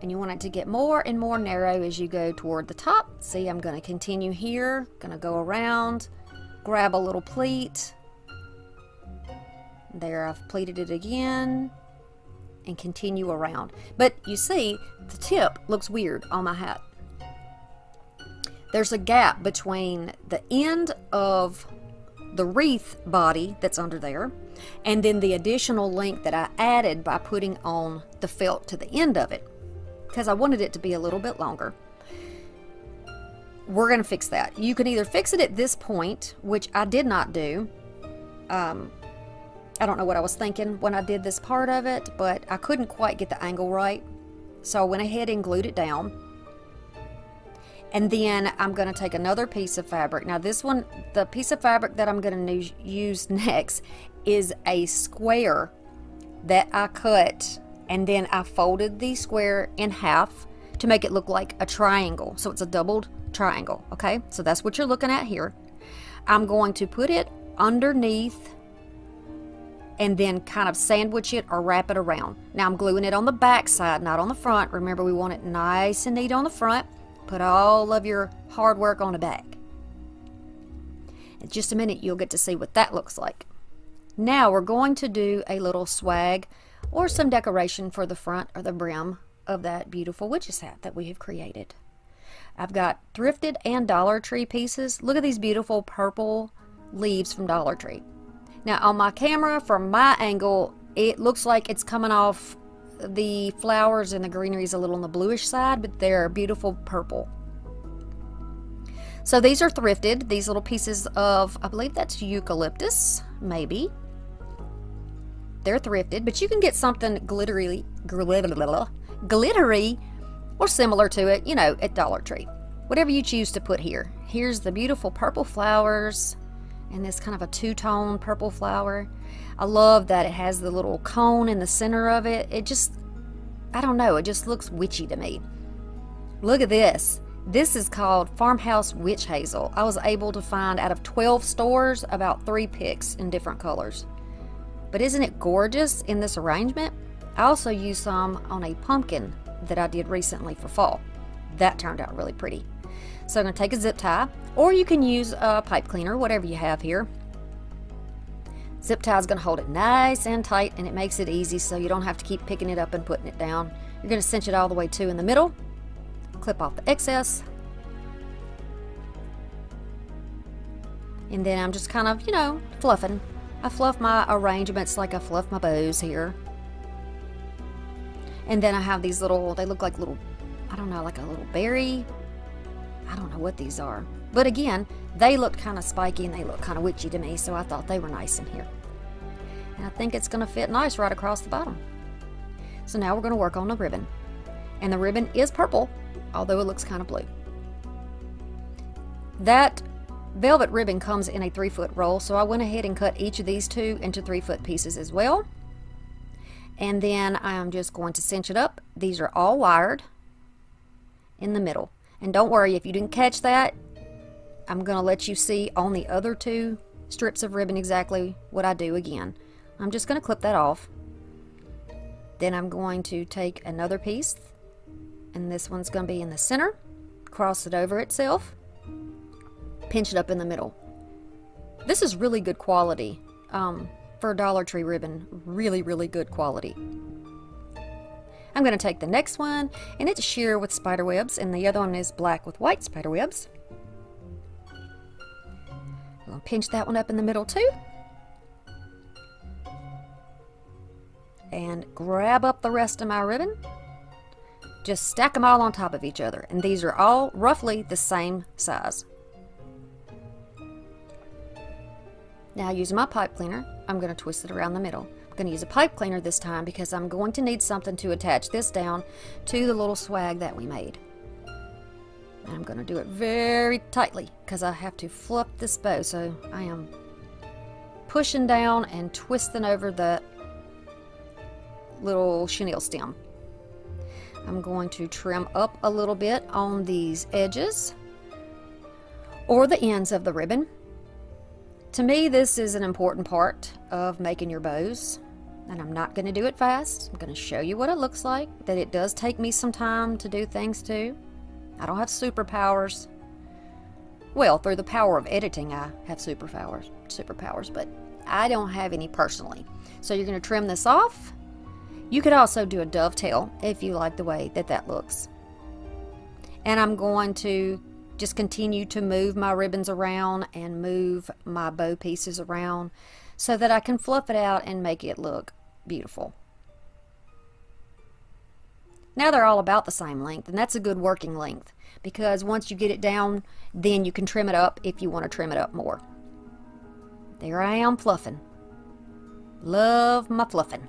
and you want it to get more and more narrow as you go toward the top. See, I'm going to continue here, going to go around, grab a little pleat. There, I've pleated it again, and continue around. But you see, the tip looks weird on my hat. There's a gap between the end of the wreath body that's under there, and then the additional length that I added by putting on the felt to the end of it, because I wanted it to be a little bit longer. We're going to fix that. You can either fix it at this point, which I did not do. I don't know what I was thinking when I did this part of it, but I couldn't quite get the angle right. So I went ahead and glued it down. And then I'm going to take another piece of fabric. Now this one, the piece of fabric that I'm going to use next is a square that I cut, and then I folded the square in half to make it look like a triangle. So it's a doubled triangle, okay? So that's what you're looking at here. I'm going to put it underneath and then kind of sandwich it or wrap it around. Now I'm gluing it on the back side, not on the front. Remember, we want it nice and neat on the front. Put all of your hard work on the back. In just a minute, you'll get to see what that looks like. Now we're going to do a little swag or some decoration for the front or the brim of that beautiful witch's hat that we have created. I've got thrifted and Dollar Tree pieces. Look at these beautiful purple leaves from Dollar Tree. Now on my camera, from my angle, it looks like it's coming off the flowers and the greenery is a little on the bluish side, but they're beautiful purple. So these are thrifted, these little pieces of, I believe that's eucalyptus, maybe. They're thrifted, but you can get something glittery or similar to it, you know, at Dollar Tree. Whatever you choose to put here. Here's the beautiful purple flowers and this kind of a two-tone purple flower. I love that it has the little cone in the center of it. It just, I don't know, it just looks witchy to me. Look at this. This is called Farmhouse Witch Hazel. I was able to find out of 12 stores about 3 picks in different colors. But isn't it gorgeous in this arrangement? I also used some on a pumpkin that I did recently for fall. That turned out really pretty. So I'm going to take a zip tie, or you can use a pipe cleaner, whatever you have here. Zip tie is going to hold it nice and tight, and it makes it easy so you don't have to keep picking it up and putting it down. You're going to cinch it all the way to in the middle, clip off the excess, and then I'm just kind of, you know, fluffing. I fluff my arrangements like I fluff my bows here. And then I have these little, they look like little, I don't know, like a little berry. I don't know what these are. But again, they look kind of spiky and they look kind of witchy to me, so I thought they were nice in here. And I think it's going to fit nice right across the bottom. So now we're going to work on the ribbon. And the ribbon is purple, although it looks kind of blue. That velvet ribbon comes in a 3-foot roll, so I went ahead and cut each of these 2 into 3-foot pieces as well. And then I'm just going to cinch it up. These are all wired in the middle. And don't worry if you didn't catch that. I'm going to let you see on the other two strips of ribbon exactly what I do again. I'm just going to clip that off. Then I'm going to take another piece, and this one's going to be in the center, cross it over itself, pinch it up in the middle. This is really good quality for a Dollar Tree ribbon. Really, really good quality. I'm going to take the next one, and it's sheer with spider webs, and the other one is black with white spider webs. I'm going to pinch that one up in the middle too. And grab up the rest of my ribbon. Just stack them all on top of each other, and these are all roughly the same size. Now, using my pipe cleaner, I'm going to twist it around the middle. I'm going to use a pipe cleaner this time because I'm going to need something to attach this down to the little swag that we made. And I'm going to do it very tightly because I have to fluff this bow, so I am pushing down and twisting over the little chenille stem. I'm going to trim up a little bit on these edges or the ends of the ribbon. To me, this is an important part of making your bows, and I'm not going to do it fast. I'm going to show you what it looks like, that it does take me some time to do things too. I don't have superpowers. Well, through the power of editing, I have superpowers, but I don't have any personally. So you're going to trim this off. You could also do a dovetail if you like the way that that looks. And I'm going to just continue to move my ribbons around and move my bow pieces around so that I can fluff it out and make it look beautiful. Now they're all about the same length, and that's a good working length because once you get it down, then you can trim it up if you want to trim it up more. There I am fluffing. Love my fluffing.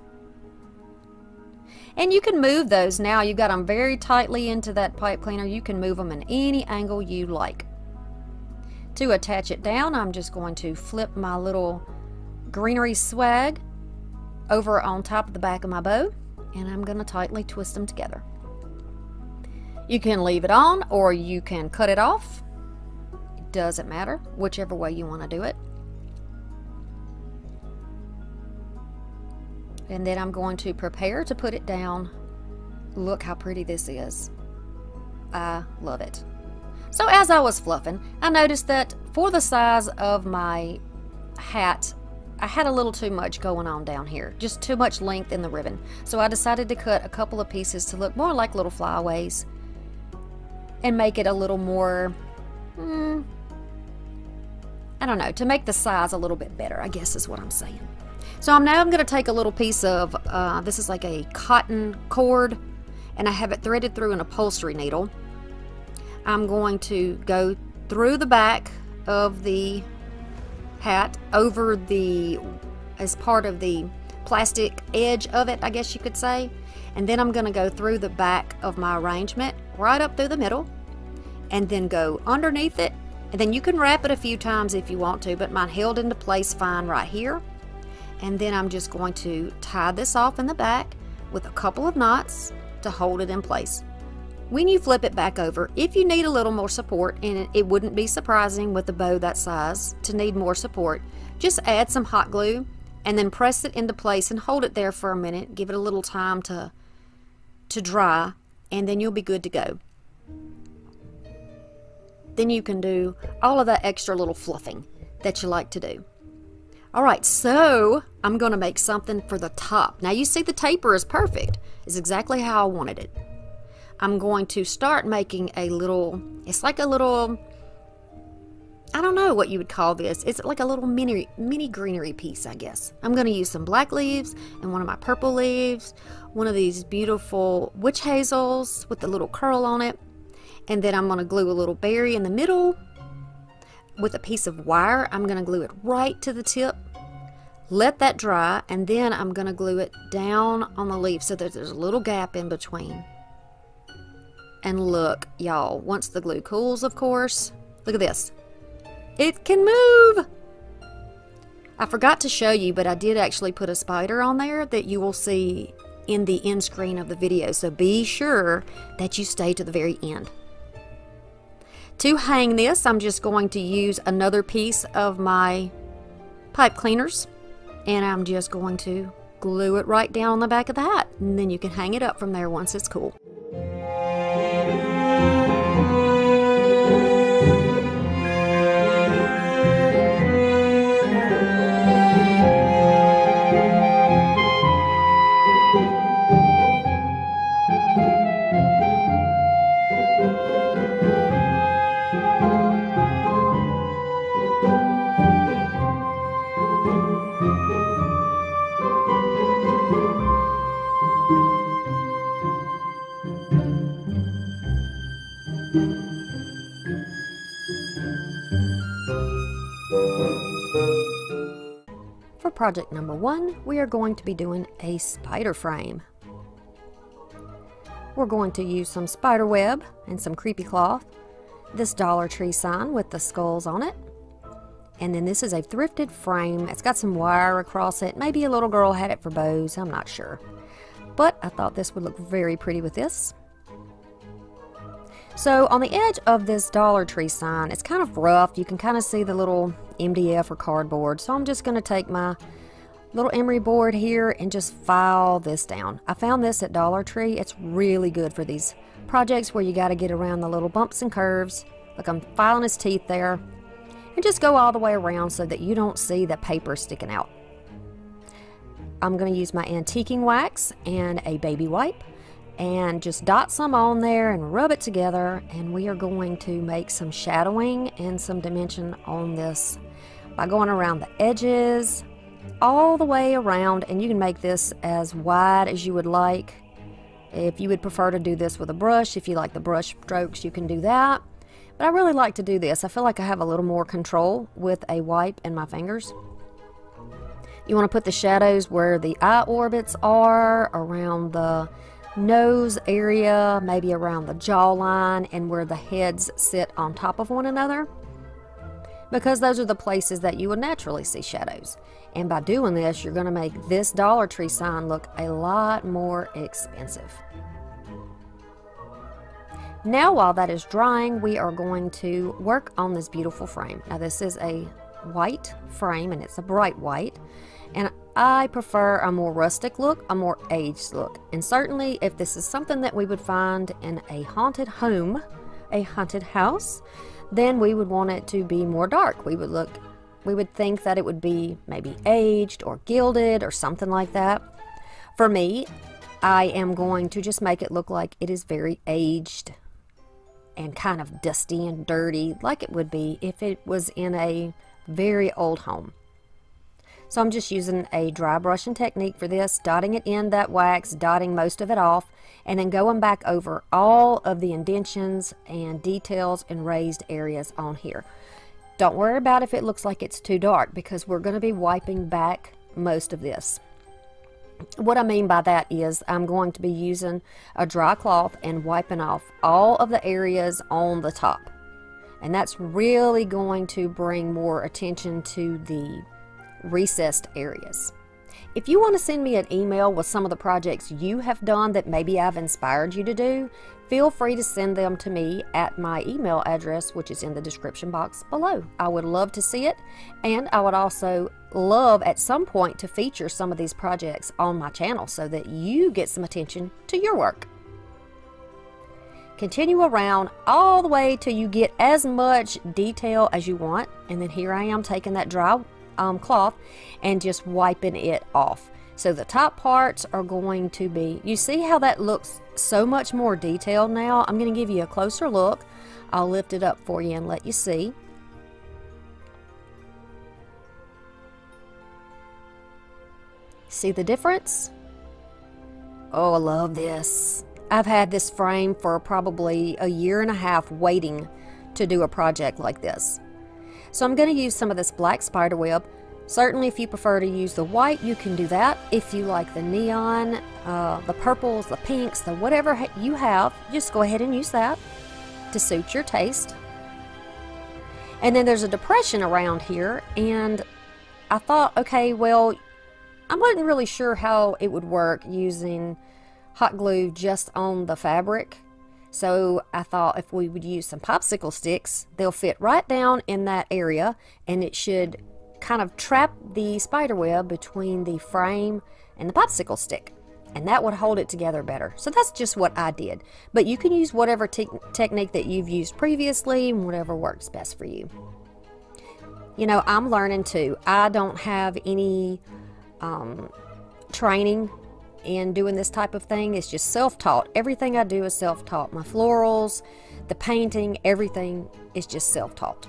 And you can move those now. You've got them very tightly into that pipe cleaner. You can move them in any angle you like. To attach it down, I'm just going to flip my little greenery swag over on top of the back of my bow, and I'm going to tightly twist them together. You can leave it on or you can cut it off. It doesn't matter, whichever way you want to do it. And then I'm going to prepare to put it down. Look how pretty this is. I love it. So as I was fluffing, I noticed that for the size of my hat, I had a little too much going on down here. Just too much length in the ribbon. So I decided to cut a couple of pieces to look more like little flyaways and make it a little more, I don't know, to make the size a little bit better, I guess is what I'm saying. So I'm going to take a little piece of, this is like a cotton cord, and I have it threaded through an upholstery needle. I'm going to go through the back of the hat over as part of the plastic edge of it, I guess you could say. And then I'm going to go through the back of my arrangement, right up through the middle, and then go underneath it. And then you can wrap it a few times if you want to, but mine held into place fine right here. And then I'm just going to tie this off in the back with a couple of knots to hold it in place. When you flip it back over, if you need a little more support, and it wouldn't be surprising with a bow that size to need more support, just add some hot glue and then press it into place and hold it there for a minute. Give it a little time to dry, and then you'll be good to go. Then you can do all of that extra little fluffing that you like to do. Alright, so I'm going to make something for the top. Now you see the taper is perfect. It's exactly how I wanted it. I'm going to start making a little, it's like a little, I don't know what you would call this. It's like a little mini greenery piece, I guess. I'm going to use some black leaves and one of my purple leaves, one of these beautiful witch hazels with the little curl on it, and then I'm going to glue a little berry in the middle with a piece of wire. I'm going to glue it right to the tip, let that dry, and then I'm going to glue it down on the leaf so that there's a little gap in between. And look, y'all, once the glue cools, of course, look at this. It can move! I forgot to show you, but I did actually put a spider on there that you will see in the end screen of the video, so be sure that you stay to the very end. To hang this, I'm just going to use another piece of my pipe cleaners, and I'm just going to glue it right down on the back of the hat, and then you can hang it up from there once it's cool. For project number 1, we are going to be doing a spider frame. We're going to use some spider web and some creepy cloth, this Dollar Tree sign with the skulls on it, and then this is a thrifted frame. It's got some wire across it. Maybe a little girl had it for bows, I'm not sure. But I thought this would look very pretty with this. So on the edge of this Dollar Tree sign, it's kind of rough. You can kind of see the little MDF or cardboard. So I'm just going to take my little emery board here and just file this down. I found this at Dollar Tree. It's really good for these projects where you got to get around the little bumps and curves. Look, I'm filing his teeth there. And just go all the way around so that you don't see the paper sticking out. I'm going to use my antiquing wax and a baby wipe and just dot some on there and rub it together, and we are going to make some shadowing and some dimension on this by going around the edges all the way around. And you can make this as wide as you would like. If you would prefer to do this with a brush, if you like the brush strokes, you can do that, but I really like to do this. I feel like I have a little more control with a wipe and my fingers. You want to put the shadows where the eye orbits are, around the nose area, maybe around the jawline, and where the heads sit on top of one another, because those are the places that you would naturally see shadows. And by doing this, you're going to make this Dollar Tree sign look a lot more expensive. Now while that is drying, we are going to work on this beautiful frame. Now this is a white frame, and it's a bright white, and I prefer a more rustic look, a more aged look. And certainly if this is something that we would find in a haunted home, a haunted house, then we would want it to be more dark. We would think that it would be maybe aged or gilded or something like that. For me, I am going to just make it look like it is very aged and kind of dusty and dirty, like it would be if it was in a very old home. So I'm just using a dry brushing technique for this, dotting it in that wax, dotting most of it off, and then going back over all of the indentions and details and raised areas on here. Don't worry about if it looks like it's too dark, because we're going to be wiping back most of this. What I mean by that is I'm going to be using a dry cloth and wiping off all of the areas on the top. And that's really going to bring more attention to the recessed areas. If you want to send me an email with some of the projects you have done that maybe I've inspired you to do, feel free to send them to me at my email address, which is in the description box below. I would love to see it, and I would also love at some point to feature some of these projects on my channel so that you get some attention to your work. Continue around all the way till you get as much detail as you want, and then here I am taking that dry cloth and just wiping it off. So the top parts are going to be, you see how that looks so much more detailed now? I'm going to give you a closer look. I'll lift it up for you and let you see. See the difference? Oh, I love this. I've had this frame for probably a year and a half waiting to do a project like this. So I'm going to use some of this black spider web. Certainly if you prefer to use the white, you can do that. If you like the neon, the purples, the pinks, the whatever you have, just go ahead and use that to suit your taste. And then there's a depression around here, and I thought, okay, well, I wasn't really sure how it would work using hot glue just on the fabric. So I thought if we would use some popsicle sticks, they'll fit right down in that area, and it should kind of trap the spider web between the frame and the popsicle stick, and that would hold it together better. So that's just what I did, but you can use whatever technique that you've used previously and whatever works best for you. You know, I'm learning too. I don't have any training in doing this type of thing. It's just self-taught. Everything I do is self-taught. My florals, the painting, everything is just self-taught.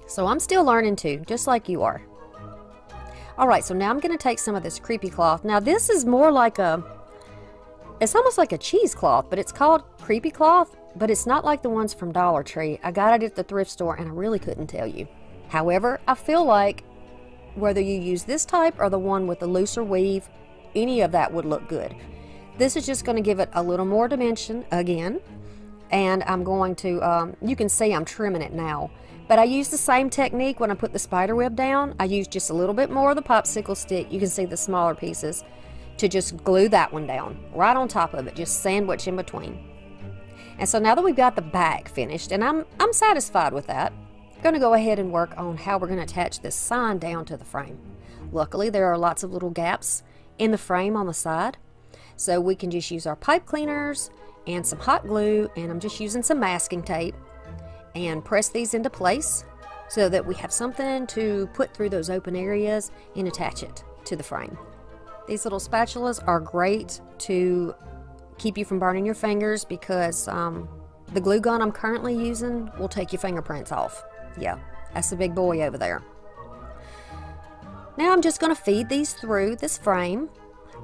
So I'm still learning too, just like you are. Alright, so now I'm going to take some of this creepy cloth. Now this is more like it's almost like a cheesecloth, but it's called creepy cloth, but it's not like the ones from Dollar Tree. I got it at the thrift store and I really couldn't tell you. However, I feel like whether you use this type or the one with the looser weave, any of that would look good. This is just going to give it a little more dimension again, and I'm going to, you can see I'm trimming it now, but I use the same technique when I put the spider web down. I use just a little bit more of the popsicle stick, you can see the smaller pieces, to just glue that one down right on top of it, just sandwich in between. And so now that we've got the back finished, and I'm satisfied with that, I'm going to go ahead and work on how we're going to attach this sign down to the frame. Luckily there are lots of little gaps in the frame on the side, so we can just use our pipe cleaners and some hot glue, and I'm just using some masking tape, and press these into place so that we have something to put through those open areas and attach it to the frame. These little spatulas are great to keep you from burning your fingers, because the glue gun I'm currently using will take your fingerprints off. Yeah, that's the big boy over there. Now I'm just going to feed these through this frame,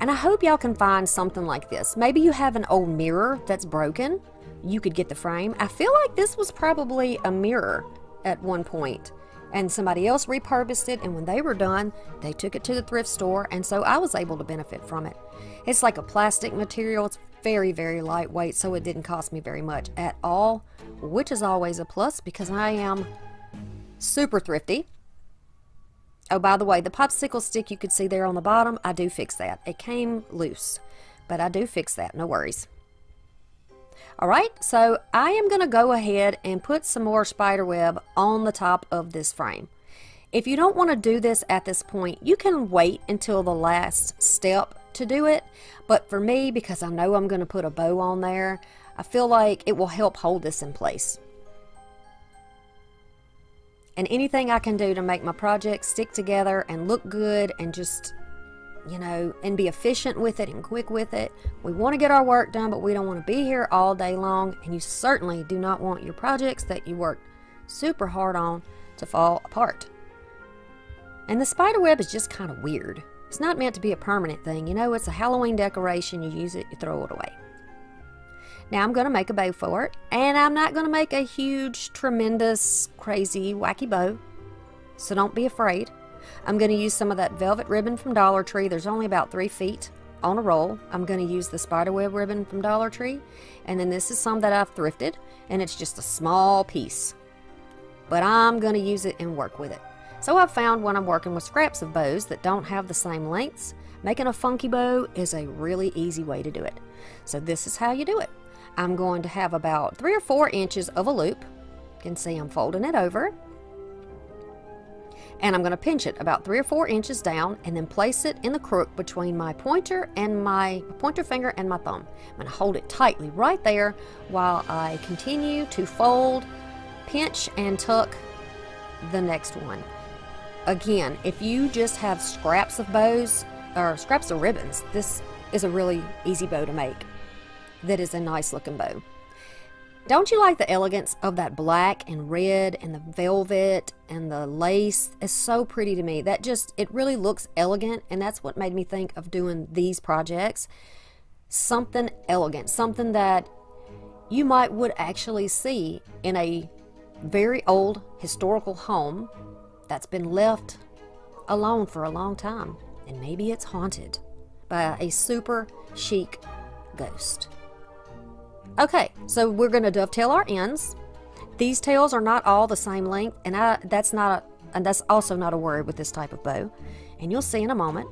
and I hope y'all can find something like this. Maybe you have an old mirror that's broken. You could get the frame. I feel like this was probably a mirror at one point, and somebody else repurposed it, and when they were done, they took it to the thrift store, and so I was able to benefit from it. It's like a plastic material. It's very, very lightweight, so it didn't cost me very much at all, which is always a plus because I am super thrifty. Oh, by the way, the popsicle stick you could see there on the bottom, I do fix that. It came loose, but I do fix that, no worries. Alright, so I am going to go ahead and put some more spider web on the top of this frame. If you don't want to do this at this point, you can wait until the last step to do it, but for me, because I know I'm going to put a bow on there, I feel like it will help hold this in place. And anything I can do to make my project stick together and look good and just, you know, and be efficient with it and quick with it. We want to get our work done, but we don't want to be here all day long, and you certainly do not want your projects that you worked super hard on to fall apart. And the spider web is just kind of weird. It's not meant to be a permanent thing. You know, it's a Halloween decoration. You use it, you throw it away. Now I'm going to make a bow for it, and I'm not going to make a huge, tremendous, crazy, wacky bow, so don't be afraid. I'm going to use some of that velvet ribbon from Dollar Tree. There's only about 3 feet on a roll. I'm going to use the spiderweb ribbon from Dollar Tree, and then this is some that I've thrifted, and it's just a small piece, but I'm going to use it and work with it. So I've found when I'm working with scraps of bows that don't have the same lengths, making a funky bow is a really easy way to do it. So this is how you do it. I'm going to have about 3 or 4 inches of a loop. You can see I'm folding it over. And I'm going to pinch it about 3 or 4 inches down and then place it in the crook between my pointer and my pointer finger and my thumb. I'm going to hold it tightly right there while I continue to fold, pinch, and tuck the next one. Again, if you just have scraps of bows or scraps of ribbons, this is a really easy bow to make. That is a nice looking bow. Don't you like the elegance of that black and red and the velvet and the lace? It's so pretty to me. That just, it really looks elegant, and that's what made me think of doing these projects. Something elegant, something that you would actually see in a very old historical home that's been left alone for a long time, and maybe it's haunted by a super chic ghost. Okay, so we're going to dovetail our ends. These tails are not all the same length, and that's also not a worry with this type of bow, and you'll see in a moment.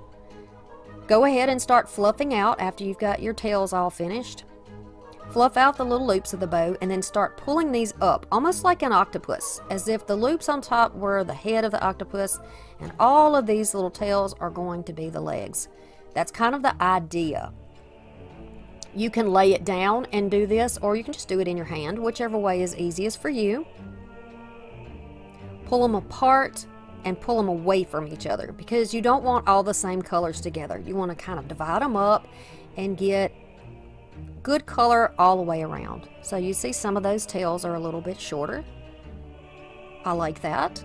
Go ahead and start fluffing out after you've got your tails all finished. Fluff out the little loops of the bow and then start pulling these up, almost like an octopus, as if the loops on top were the head of the octopus and all of these little tails are going to be the legs. That's kind of the idea. You can lay it down and do this, or you can just do it in your hand, whichever way is easiest for you. Pull them apart and pull them away from each other because you don't want all the same colors together. You want to kind of divide them up and get good color all the way around. So you see some of those tails are a little bit shorter. I like that.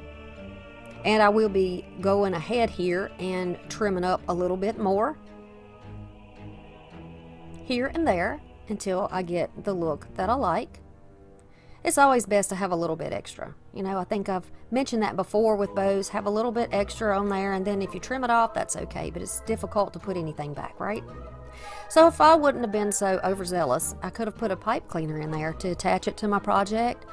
And I will be going ahead here and trimming up a little bit more here and there until I get the look that I like. It's always best to have a little bit extra. You know, I think I've mentioned that before with bows. Have a little bit extra on there, and then if you trim it off, that's okay, but it's difficult to put anything back, right? So if I wouldn't have been so overzealous, I could have put a pipe cleaner in there to attach it to my project.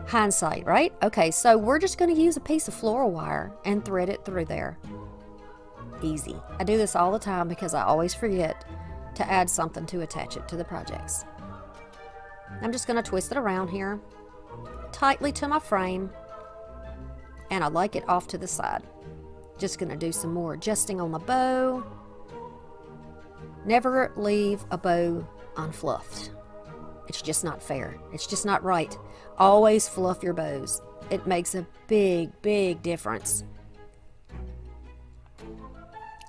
Hindsight, right? Okay, so we're just going to use a piece of floral wire and thread it through there. Easy. I do this all the time because I always forget to add something to attach it to the projects. I'm just going to twist it around here tightly to my frame, and I like it off to the side. Just going to do some more adjusting on the bow. Never leave a bow unfluffed. It's just not fair. It's just not right. Always fluff your bows. It makes a big, big difference.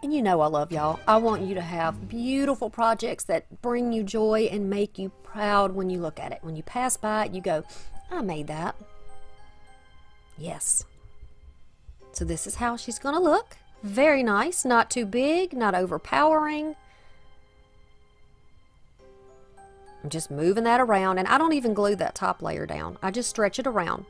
And you know I love y'all. I want you to have beautiful projects that bring you joy and make you proud when you look at it. When you pass by it, you go, I made that. Yes. So this is how she's going to look. Very nice. Not too big, not overpowering. I'm just moving that around, and I don't even glue that top layer down. I just stretch it around.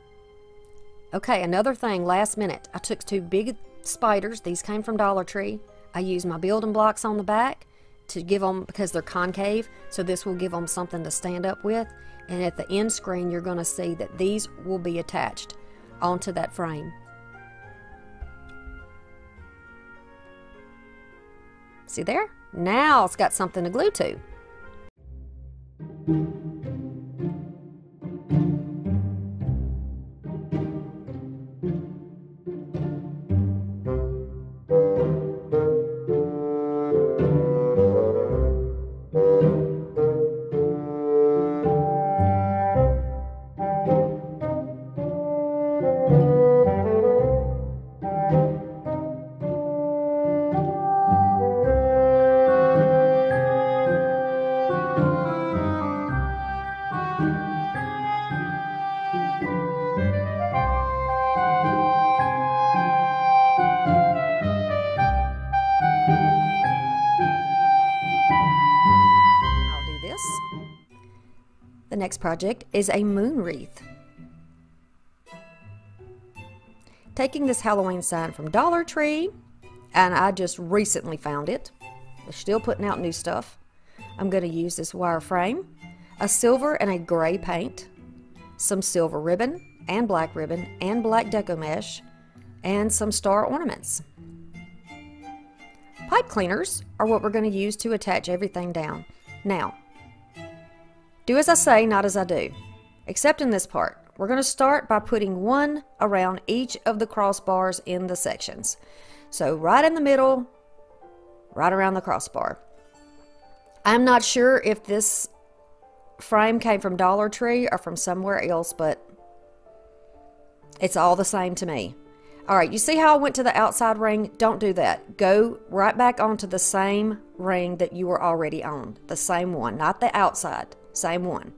Okay, another thing, last minute. I took 2 big spiders. These came from Dollar Tree. I used my building blocks on the back to give them, because they're concave, so this will give them something to stand up with. And at the end screen, you're going to see that these will be attached onto that frame. See there? Now it's got something to glue to. The next project is a moon wreath. Taking this Halloween sign from Dollar Tree, and I just recently found it. They're still putting out new stuff. I'm going to use this wire frame, a silver and a gray paint, some silver ribbon and black deco mesh, and some star ornaments. Pipe cleaners are what we're going to use to attach everything down. Now, do as I say, not as I do. Except in this part. We're going to start by putting one around each of the crossbars in the sections. So right in the middle, right around the crossbar. I'm not sure if this frame came from Dollar Tree or from somewhere else, but it's all the same to me. Alright, you see how I went to the outside ring? Don't do that. Go right back onto the same ring that you were already on. The same one, not the outside. Same one.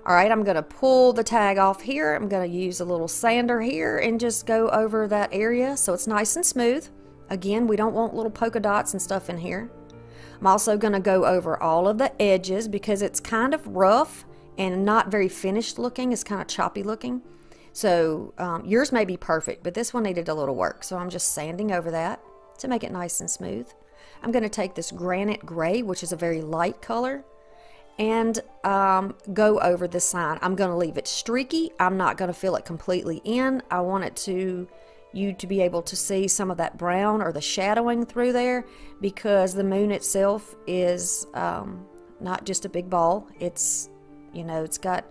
Alright, I'm going to pull the tag off here. I'm going to use a little sander here and just go over that area so it's nice and smooth. Again, we don't want little polka dots and stuff in here. I'm also going to go over all of the edges because it's kind of rough and not very finished looking. It's kind of choppy looking. So yours may be perfect, but this one needed a little work. So I'm just sanding over that to make it nice and smooth. I'm going to take this granite gray, which is a very light color, and go over the sign. I'm going to leave it streaky. I'm not going to fill it completely in. I want it you to be able to see some of that brown or the shadowing through there because the moon itself is not just a big ball. It's, you know, it's got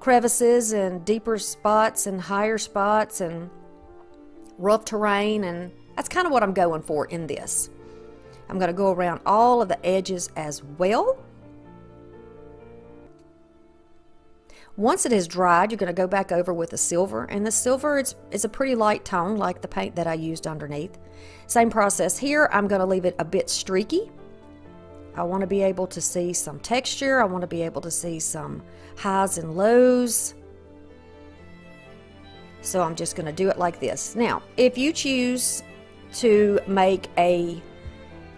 crevices and deeper spots and higher spots and rough terrain, and that's kind of what I'm going for in this. I'm going to go around all of the edges as well. Once it is dried, you're going to go back over with the silver, and the silver is a pretty light tone like the paint that I used underneath. Same process here. I'm going to leave it a bit streaky. I want to be able to see some texture. I want to be able to see some highs and lows. So I'm just going to do it like this. Now, if you choose to make a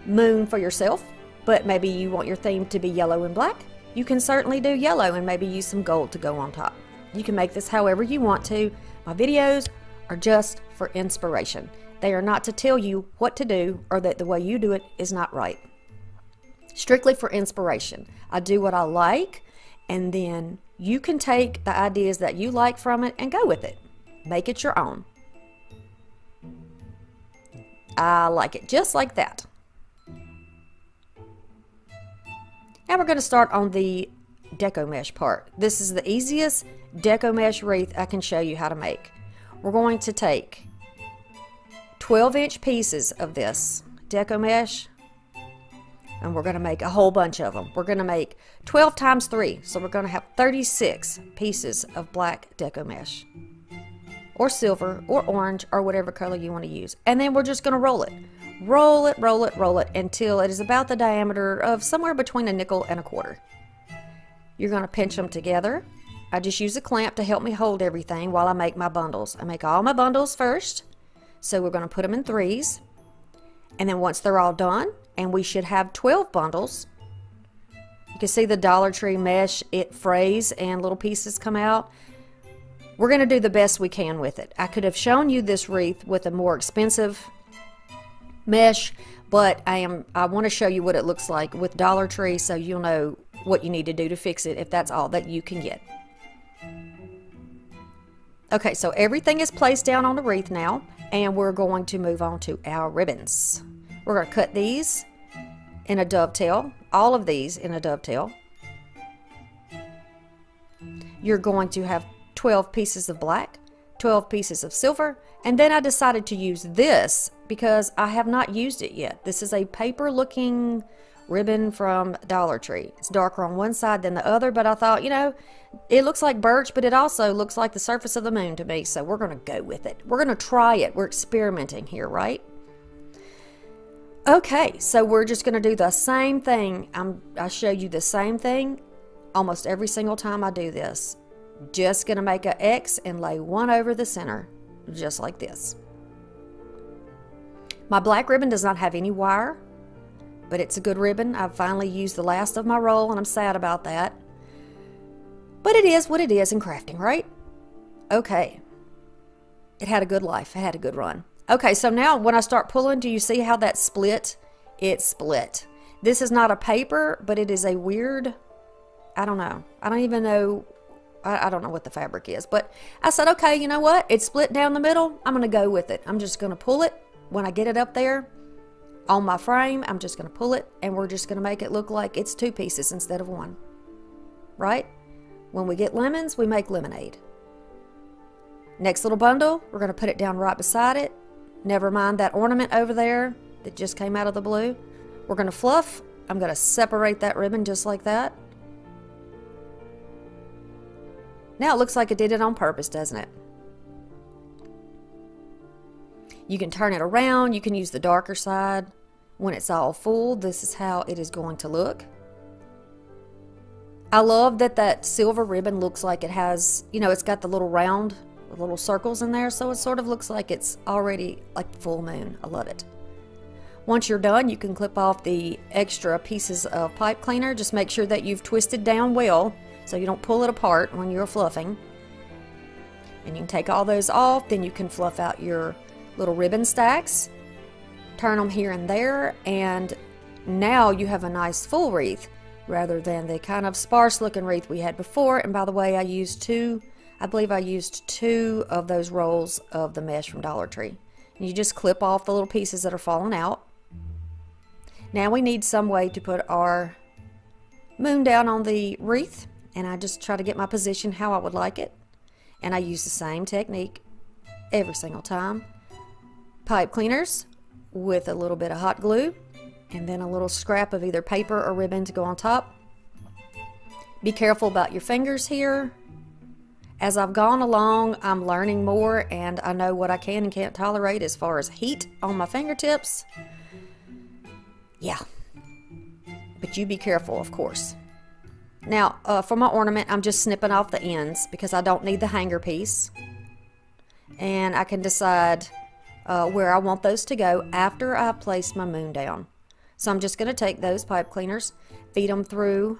moon for yourself, but maybe you want your theme to be yellow and black, you can certainly do yellow and maybe use some gold to go on top. You can make this however you want to. My videos are just for inspiration. They are not to tell you what to do or that the way you do it is not right. Strictly for inspiration. I do what I like, and then you can take the ideas that you like from it and go with it. Make it your own. I like it just like that. Now we're going to start on the deco mesh part. This is the easiest deco mesh wreath I can show you how to make. We're going to take 12-inch pieces of this deco mesh, and we're going to make a whole bunch of them. We're going to make 12 times 3, so we're going to have 36 pieces of black deco mesh, or silver, or orange, or whatever color you want to use. And then we're just going to roll it. Roll it, roll it, roll it until it is about the diameter of somewhere between a nickel and a quarter. You're going to pinch them together. I just use a clamp to help me hold everything while I make my bundles. I make all my bundles first. So we're going to put them in 3s. And then once they're all done, and we should have 12 bundles. You can see the Dollar Tree mesh, it frays and little pieces come out. We're going to do the best we can with it. I could have shown you this wreath with a more expensive mesh, but I want to show you what it looks like with Dollar Tree, so you'll know what you need to do to fix it if that's all that you can get. Okay, so everything is placed down on the wreath now, and we're going to move on to our ribbons. We're going to cut these in a dovetail, all of these in a dovetail. You're going to have 12 pieces of black, 12 pieces of silver, and then I decided to use this because I have not used it yet. This is a paper looking ribbon from Dollar Tree. It's darker on one side than the other, but I thought, you know, it looks like birch, but it also looks like the surface of the moon to me, so we're going to go with it. We're going to try it. We're experimenting here, right? Okay, so we're just going to do the same thing. I show you the same thing almost every single time I do this. Just going to make an X and lay one over the center, just like this. My black ribbon does not have any wire, but it's a good ribbon. I've finally used the last of my roll, and I'm sad about that. But it is what it is in crafting, right? Okay. It had a good life. It had a good run. Okay, so now when I start pulling, do you see how that split? It split. This is not a paper, but it is a weird, I don't know. I don't even know. I don't know what the fabric is, but I said, okay, you know what? It's split down the middle. I'm going to go with it. I'm just going to pull it. When I get it up there on my frame, I'm just going to pull it, and we're just going to make it look like it's 2 pieces instead of 1. Right? When we get lemons, we make lemonade. Next little bundle, we're going to put it down right beside it. Never mind that ornament over there that just came out of the blue. We're going to fluff. I'm going to separate that ribbon just like that. Now it looks like it did it on purpose, doesn't it? You can turn it around. You can use the darker side. When it's all full, this is how it is going to look. I love that that silver ribbon looks like it has, you know, it's got the little round, the little circles in there, so it sort of looks like it's already like the full moon. I love it. Once you're done, you can clip off the extra pieces of pipe cleaner. Just make sure that you've twisted down well so you don't pull it apart when you're fluffing. And you can take all those off, then you can fluff out your little ribbon stacks, turn them here and there, and now you have a nice full wreath rather than the kind of sparse looking wreath we had before. And by the way, I believe I used 2 of those rolls of the mesh from Dollar Tree. And you just clip off the little pieces that are falling out. Now we need some way to put our moon down on the wreath, and I just try to get my position how I would like it. And I use the same technique every single time. Pipe cleaners with a little bit of hot glue, and then a little scrap of either paper or ribbon to go on top. Be careful about your fingers here. As I've gone along, I'm learning more, and I know what I can and can't tolerate as far as heat on my fingertips. Yeah, but you be careful, of course. Now, for my ornament, I'm just snipping off the ends because I don't need the hanger piece. And I can decide where I want those to go after I've placed my moon down. So I'm just going to take those pipe cleaners, feed them through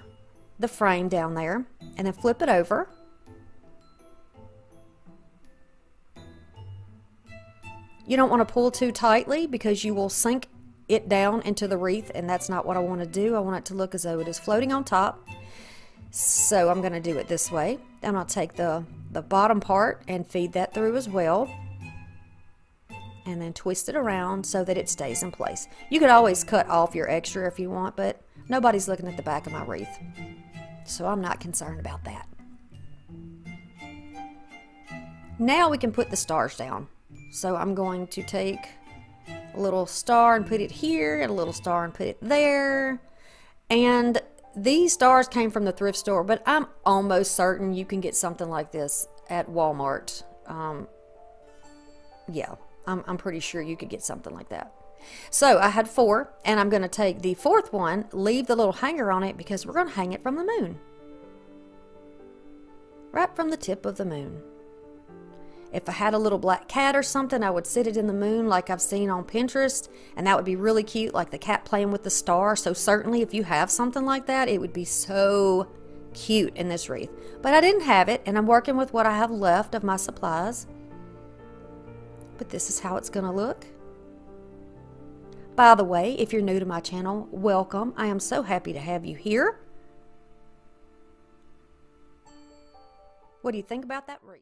the frame down there, and then flip it over. You don't want to pull too tightly because you will sink it down into the wreath, and that's not what I want to do. I want it to look as though it is floating on top. So I'm going to do it this way. I'm going to take the bottom part and feed that through as well, and then twist it around so that it stays in place. You could always cut off your extra if you want, but nobody's looking at the back of my wreath, so I'm not concerned about that. Now we can put the stars down. So I'm going to take a little star and put it here, and a little star and put it there. And these stars came from the thrift store, but I'm almost certain you can get something like this at Walmart. Yeah, I'm pretty sure you could get something like that. So I had 4, and I'm going to take the 4th one, leave the little hanger on it because we're going to hang it from the moon. Right from the tip of the moon. If I had a little black cat or something, I would sit it in the moon like I've seen on Pinterest, and that would be really cute, like the cat playing with the star. So certainly if you have something like that, it would be so cute in this wreath. But I didn't have it, and I'm working with what I have left of my supplies. But this is how it's going to look. By the way, if you're new to my channel, welcome. I am so happy to have you here. What do you think about that wreath?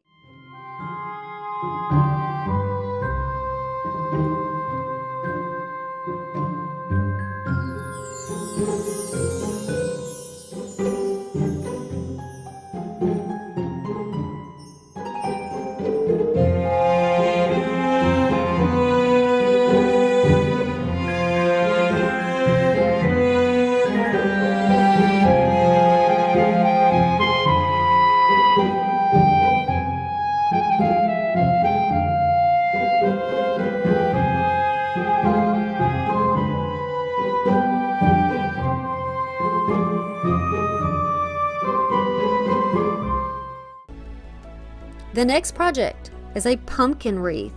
The next project is a pumpkin wreath.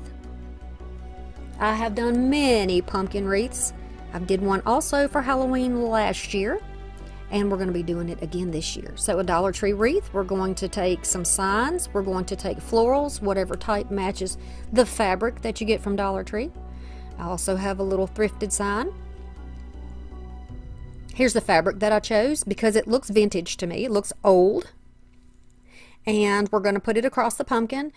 I have done many pumpkin wreaths. I did one also for Halloween last year, and we're going to be doing it again this year. So a Dollar Tree wreath, we're going to take some signs, we're going to take florals, whatever type matches the fabric that you get from Dollar Tree. I also have a little thrifted sign. Here's the fabric that I chose because it looks vintage to me. It looks old. And we're going to put it across the pumpkin.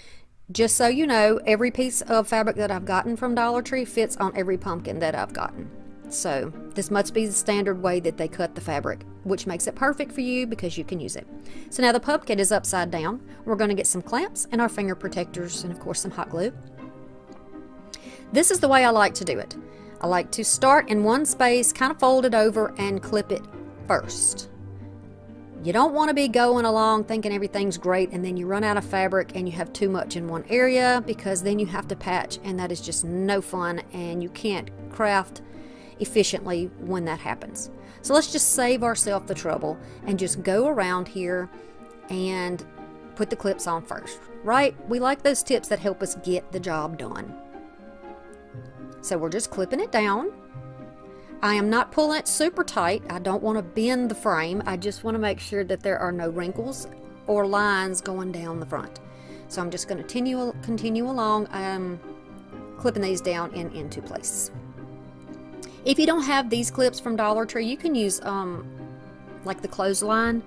Just so you know, every piece of fabric that I've gotten from Dollar Tree fits on every pumpkin that I've gotten. So this must be the standard way that they cut the fabric, which makes it perfect for you because you can use it. So now the pumpkin is upside down. We're going to get some clamps and our finger protectors and of course some hot glue. This is the way I like to do it. I like to start in one space, kind of fold it over and clip it first. You don't want to be going along thinking everything's great and then you run out of fabric and you have too much in one area, because then you have to patch, and that is just no fun, and you can't craft efficiently when that happens. So let's just save ourselves the trouble and just go around here and put the clips on first, right? We like those tips that help us get the job done. So we're just clipping it down. I am not pulling it super tight. I don't want to bend the frame. I just want to make sure that there are no wrinkles or lines going down the front. So I'm just going to continue along. I'm clipping these down into place. If you don't have these clips from Dollar Tree, you can use like the clothesline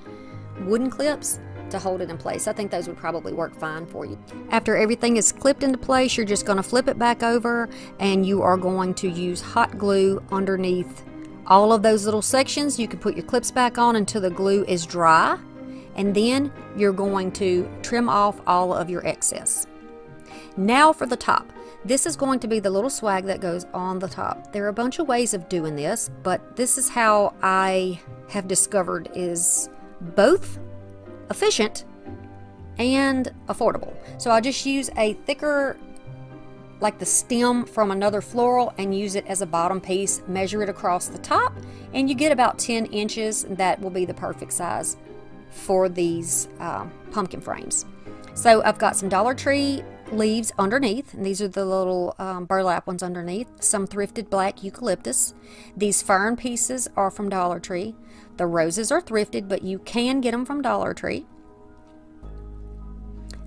wooden clips to hold it in place. I think those would probably work fine for you. After everything is clipped into place, you're just going to flip it back over, and you are going to use hot glue underneath all of those little sections, you can put your clips back on until the glue is dry, and then you're going to trim off all of your excess. Now for the top. This is going to be the little swag that goes on the top. There are a bunch of ways of doing this, but this is how I have discovered is both efficient and affordable. So I just use a thicker, like the stem from another floral, and use it as a bottom piece, measure it across the top, and you get about 10 inches. That will be the perfect size for these pumpkin frames. So I've got some Dollar Tree leaves underneath, and these are the little burlap ones underneath, some thrifted black eucalyptus. These fern pieces are from Dollar Tree. The roses are thrifted, but you can get them from Dollar Tree.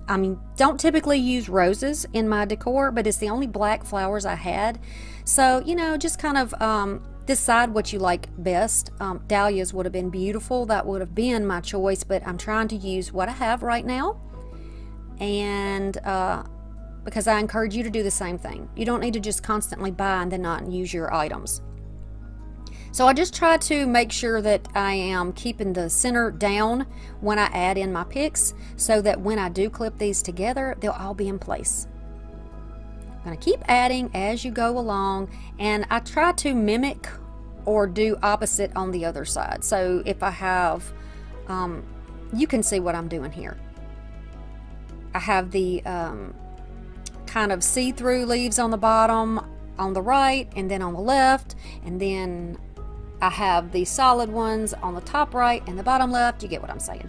I mean, don't typically use roses in my decor, but it's the only black flowers I had. So, you know, just kind of decide what you like best. Dahlias would have been beautiful. That would have been my choice, but I'm trying to use what I have right now. And because I encourage you to do the same thing. You don't need to just constantly buy and then not use your items. So I just try to make sure that I am keeping the center down when I add in my picks, so that when I do clip these together, they'll all be in place. I'm going to keep adding as you go along, and I try to mimic or do opposite on the other side. So if I have, you can see what I'm doing here. I have the kind of see-through leaves on the bottom on the right, and then on the left, and then I have the solid ones on the top right and the bottom left. You get what I'm saying.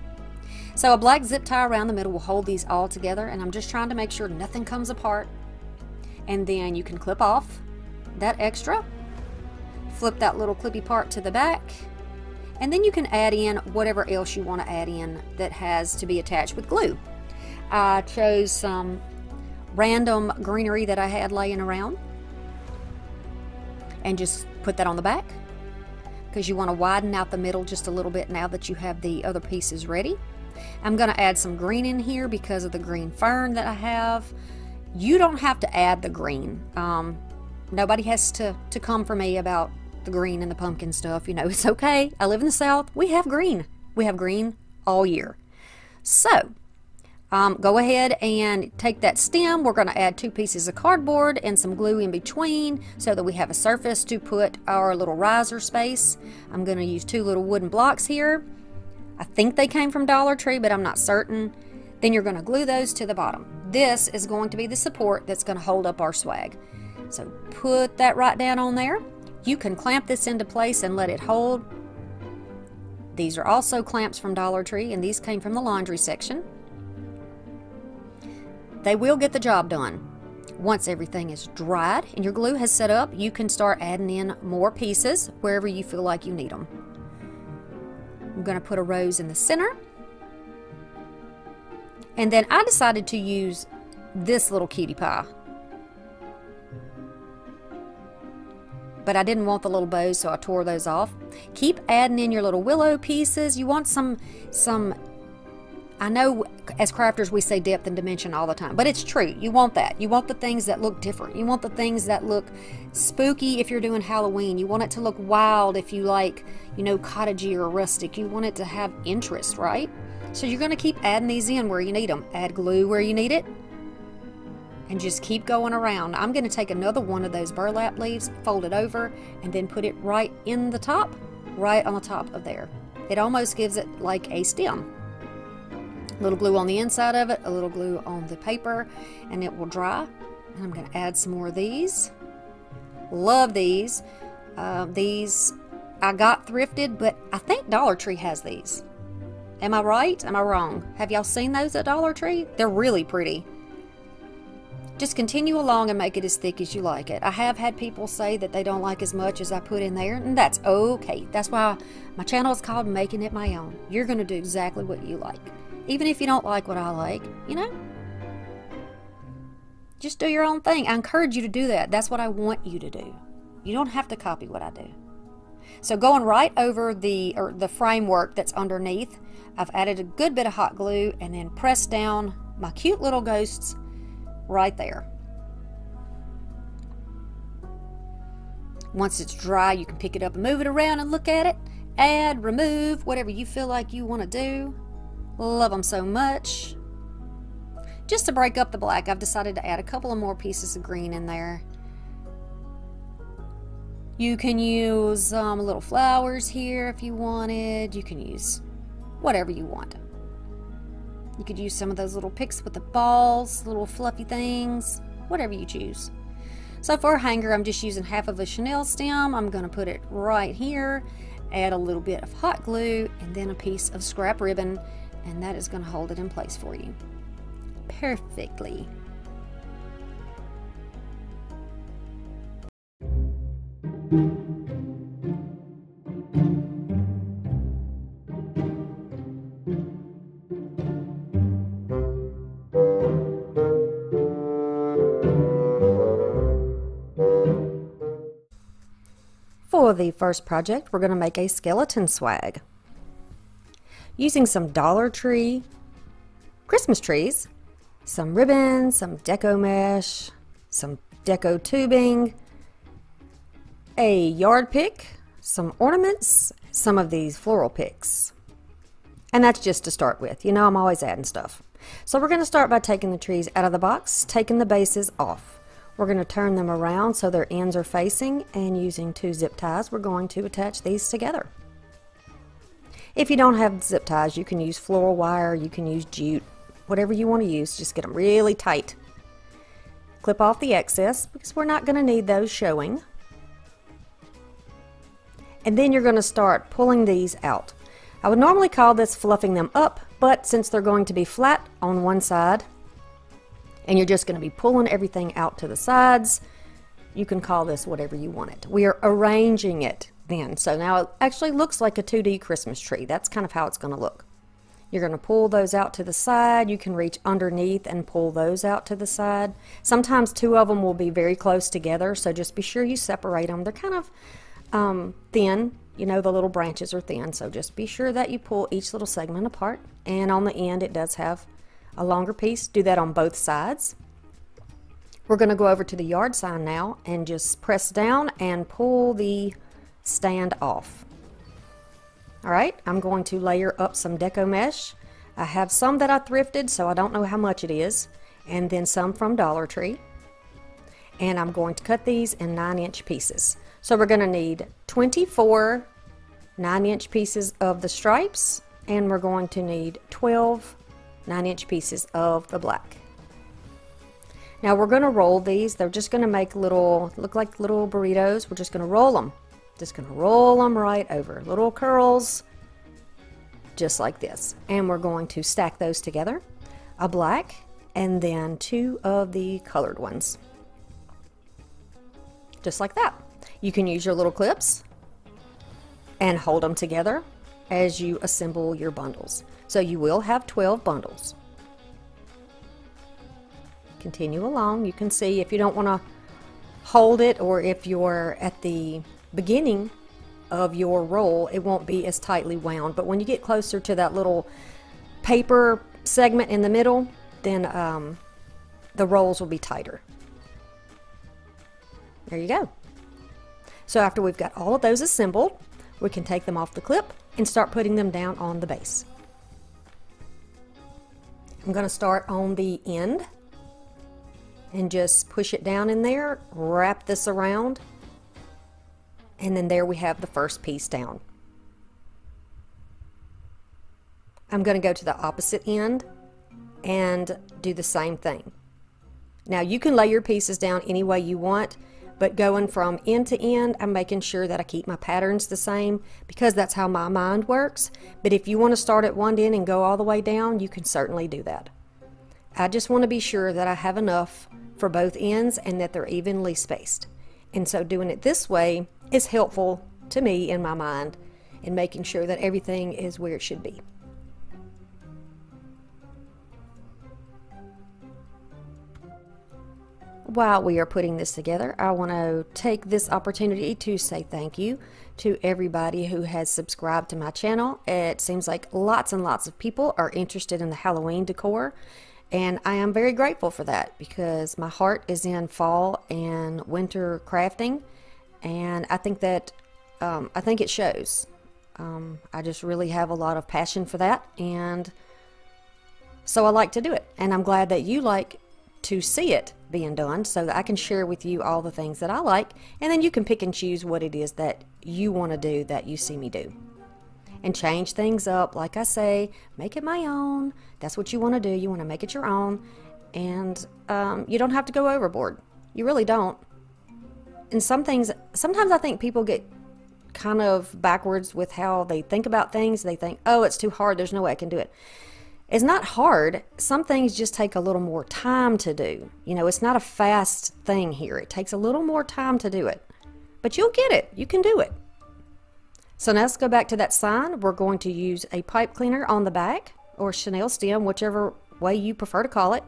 So a black zip tie around the middle will hold these all together, and I'm just trying to make sure nothing comes apart. And then you can clip off that extra, flip that little clippy part to the back, and then you can add in whatever else you want to add in that has to be attached with glue. I chose some random greenery that I had laying around and just put that on the back, because you want to widen out the middle just a little bit now that you have the other pieces ready. I'm going to add some green in here because of the green fern that I have. You don't have to add the green. Nobody has to come for me about the green and the pumpkin stuff. You know, it's okay. I live in the South. We have green. We have green all year. So go ahead and take that stem. We're going to add 2 pieces of cardboard and some glue in between so that we have a surface to put our little riser space. I'm going to use 2 little wooden blocks here. I think they came from Dollar Tree, but I'm not certain. Then you're going to glue those to the bottom. This is going to be the support that's going to hold up our swag. So put that right down on there. You can clamp this into place and let it hold. These are also clamps from Dollar Tree, and these came from the laundry section. They will get the job done. Once everything is dried and your glue has set up, you can start adding in more pieces wherever you feel like you need them. I'm going to put a rose in the center. And then I decided to use this little cutie pie. But I didn't want the little bows, so I tore those off. Keep adding in your little willow pieces. You want some I know as crafters we say depth and dimension all the time, but it's true. You want that. You want the things that look different. You want the things that look spooky if you're doing Halloween. You want it to look wild if you like, you know, cottagey or rustic. You want it to have interest, right? So you're going to keep adding these in where you need them. Add glue where you need it, and just keep going around. I'm going to take another one of those burlap leaves, fold it over, and then put it right in the top, right on the top of there. It almost gives it like a stem. A little glue on the inside of it, a little glue on the paper, and it will dry. And I'm going to add some more of these. Love these. These I got thrifted, but I think Dollar Tree has these. Am I right? Am I wrong? Have y'all seen those at Dollar Tree? They're really pretty. Just continue along and make it as thick as you like it. I have had people say that they don't like as much as I put in there, and that's okay. That's why my channel is called Making It My Own. You're going to do exactly what you like. Even if you don't like what I like, you know? Just do your own thing. I encourage you to do that. That's what I want you to do. You don't have to copy what I do. So going right over the framework that's underneath, I've added a good bit of hot glue and then pressed down my cute little ghosts right there. Once it's dry, you can pick it up and move it around and look at it. Add, remove, whatever you feel like you want to do. Love them so much. Just to break up the black, I've decided to add a couple of more pieces of green in there. You can use little flowers here if you wanted. You can use whatever you want. You could use some of those little picks with the balls, little fluffy things, whatever you choose. So for a hanger, I'm just using half of a chenille stem. I'm going to put it right here, add a little bit of hot glue, and then a piece of scrap ribbon, and that is going to hold it in place for you perfectly. For the first project, we're going to make a skeleton swag. Using some Dollar Tree Christmas trees, some ribbon, some deco mesh, some deco tubing, a yard pick, some ornaments, some of these floral picks. And that's just to start with. You know, I'm always adding stuff. So we're going to start by taking the trees out of the box, taking the bases off. We're going to turn them around so their ends are facing, and using 2 zip ties, we're going to attach these together. If you don't have zip ties, you can use floral wire, you can use jute, whatever you want to use, just get them really tight. Clip off the excess because we're not going to need those showing. And then you're going to start pulling these out. I would normally call this fluffing them up, but since they're going to be flat on one side, and you're just going to be pulling everything out to the sides, you can call this whatever you want it. We are arranging it then. So now it actually looks like a 2D Christmas tree. That's kind of how it's going to look. You're going to pull those out to the side. You can reach underneath and pull those out to the side. Sometimes 2 of them will be very close together, so just be sure you separate them. They're kind of thin. You know, the little branches are thin, so just be sure that you pull each little segment apart. And on the end, it does have a longer piece. Do that on both sides. We're going to go over to the yard sign now and just press down and pull the stand off. Alright, I'm going to layer up some deco mesh. I have some that I thrifted, so I don't know how much it is, and then some from Dollar Tree. And I'm going to cut these in 9-inch pieces. So we're going to need 24 9-inch pieces of the stripes, and we're going to need 12 9-inch pieces of the black. Now we're going to roll these. They're just going to make look like little burritos. We're just going to roll them. Just going to roll them right over. Little curls, just like this. And we're going to stack those together. A black, and then 2 of the colored ones. Just like that. You can use your little clips and hold them together as you assemble your bundles. So you will have 12 bundles. Continue along. You can see if you don't want to hold it, or if you're at the beginning of your roll, it won't be as tightly wound. But when you get closer to that little paper segment in the middle, then the rolls will be tighter. There you go. So after we've got all of those assembled, we can take them off the clip and start putting them down on the base. I'm going to start on the end and just push it down in there, wrap this around, and then there we have the first piece down. I'm going to go to the opposite end and do the same thing. Now you can lay your pieces down any way you want, but going from end to end, I'm making sure that I keep my patterns the same because that's how my mind works. But if you want to start at one end and go all the way down, you can certainly do that. I just want to be sure that I have enough for both ends and that they're evenly spaced. And so doing it this way is helpful to me in my mind in making sure that everything is where it should be. While we are putting this together, I want to take this opportunity to say thank you to everybody who has subscribed to my channel. It seems like lots and lots of people are interested in the Halloween decor, and I am very grateful for that because my heart is in fall and winter crafting, and I think that I think it shows. I just really have a lot of passion for that, and so I like to do it, and I'm glad that you like to see it being done so that I can share with you all the things that I like, and then you can pick and choose what it is that you want to do that you see me do. And change things up, like I say, make it my own. That's what you want to do. You want to make it your own, and you don't have to go overboard. You really don't. And some things, sometimes I think people get kind of backwards with how they think about things. They think, oh, it's too hard, there's no way I can do it. It's not hard. Some things just take a little more time to do. You know, it's not a fast thing here. It takes a little more time to do it. But you'll get it. You can do it. So now let's go back to that sign. We're going to use a pipe cleaner on the back, or chenille stem, whichever way you prefer to call it.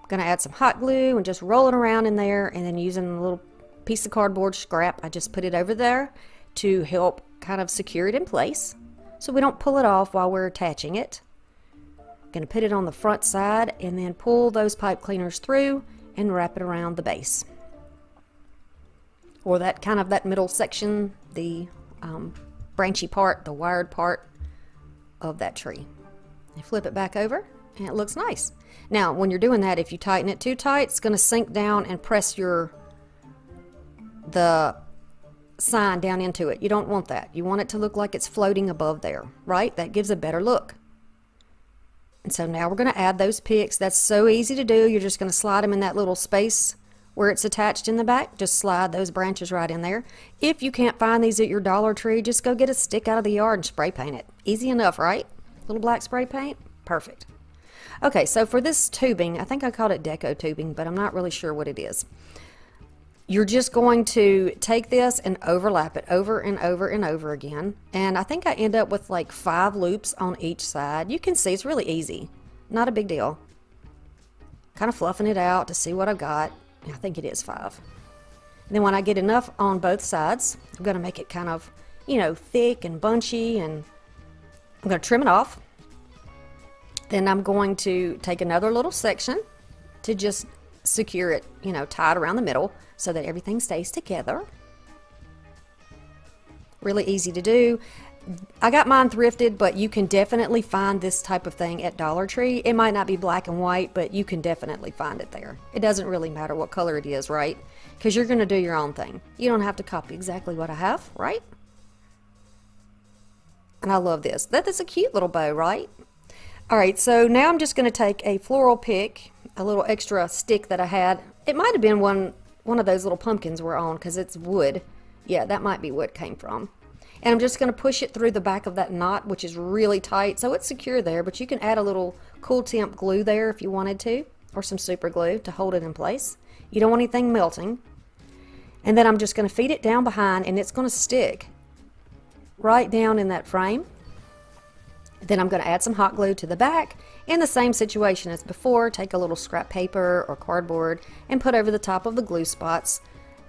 I'm going to add some hot glue and just roll it around in there, and then using a little piece of cardboard scrap, I just put it over there to help kind of secure it in place so we don't pull it off while we're attaching it. Going to put it on the front side and then pull those pipe cleaners through and wrap it around the base, or that kind of that middle section, the branchy part, the wired part of that tree. And flip it back over and it looks nice. Now when you're doing that, if you tighten it too tight, it's going to sink down and press the sign down into it. You don't want that. You want it to look like it's floating above there, right? That gives a better look. And so now we're going to add those picks. That's so easy to do. You're just going to slide them in that little space where it's attached in the back. Just slide those branches right in there. If you can't find these at your Dollar Tree, just go get a stick out of the yard and spray paint it. Easy enough, right? Little black spray paint. Perfect. Okay, so for this tubing, I think I called it deco tubing, but I'm not really sure what it is. You're just going to take this and overlap it over and over and over again. And I think I end up with like 5 loops on each side. You can see it's really easy. Not a big deal. Kind of fluffing it out to see what I've got. I think it is 5. And then when I get enough on both sides, I'm going to make it kind of, you know, thick and bunchy, and I'm going to trim it off. Then I'm going to take another little section to just secure it, you know, tie it around the middle so that everything stays together. Really easy to do. I got mine thrifted, but you can definitely find this type of thing at Dollar Tree. It might not be black and white, but you can definitely find it there. It doesn't really matter what color it is, right? Because you're going to do your own thing. You don't have to copy exactly what I have, right? And I love this. That is a cute little bow, right? All right, so now I'm just going to take a floral pick, a little extra stick that I had. It might have been one of those little pumpkins we're on, because it's wood. Yeah, that might be what it came from. And I'm just going to push it through the back of that knot, which is really tight, so it's secure there, but you can add a little cool temp glue there if you wanted to, or some super glue to hold it in place. You don't want anything melting. And then I'm just going to feed it down behind, and it's going to stick right down in that frame. Then I'm going to add some hot glue to the back. In the same situation as before, take a little scrap paper or cardboard and put over the top of the glue spots.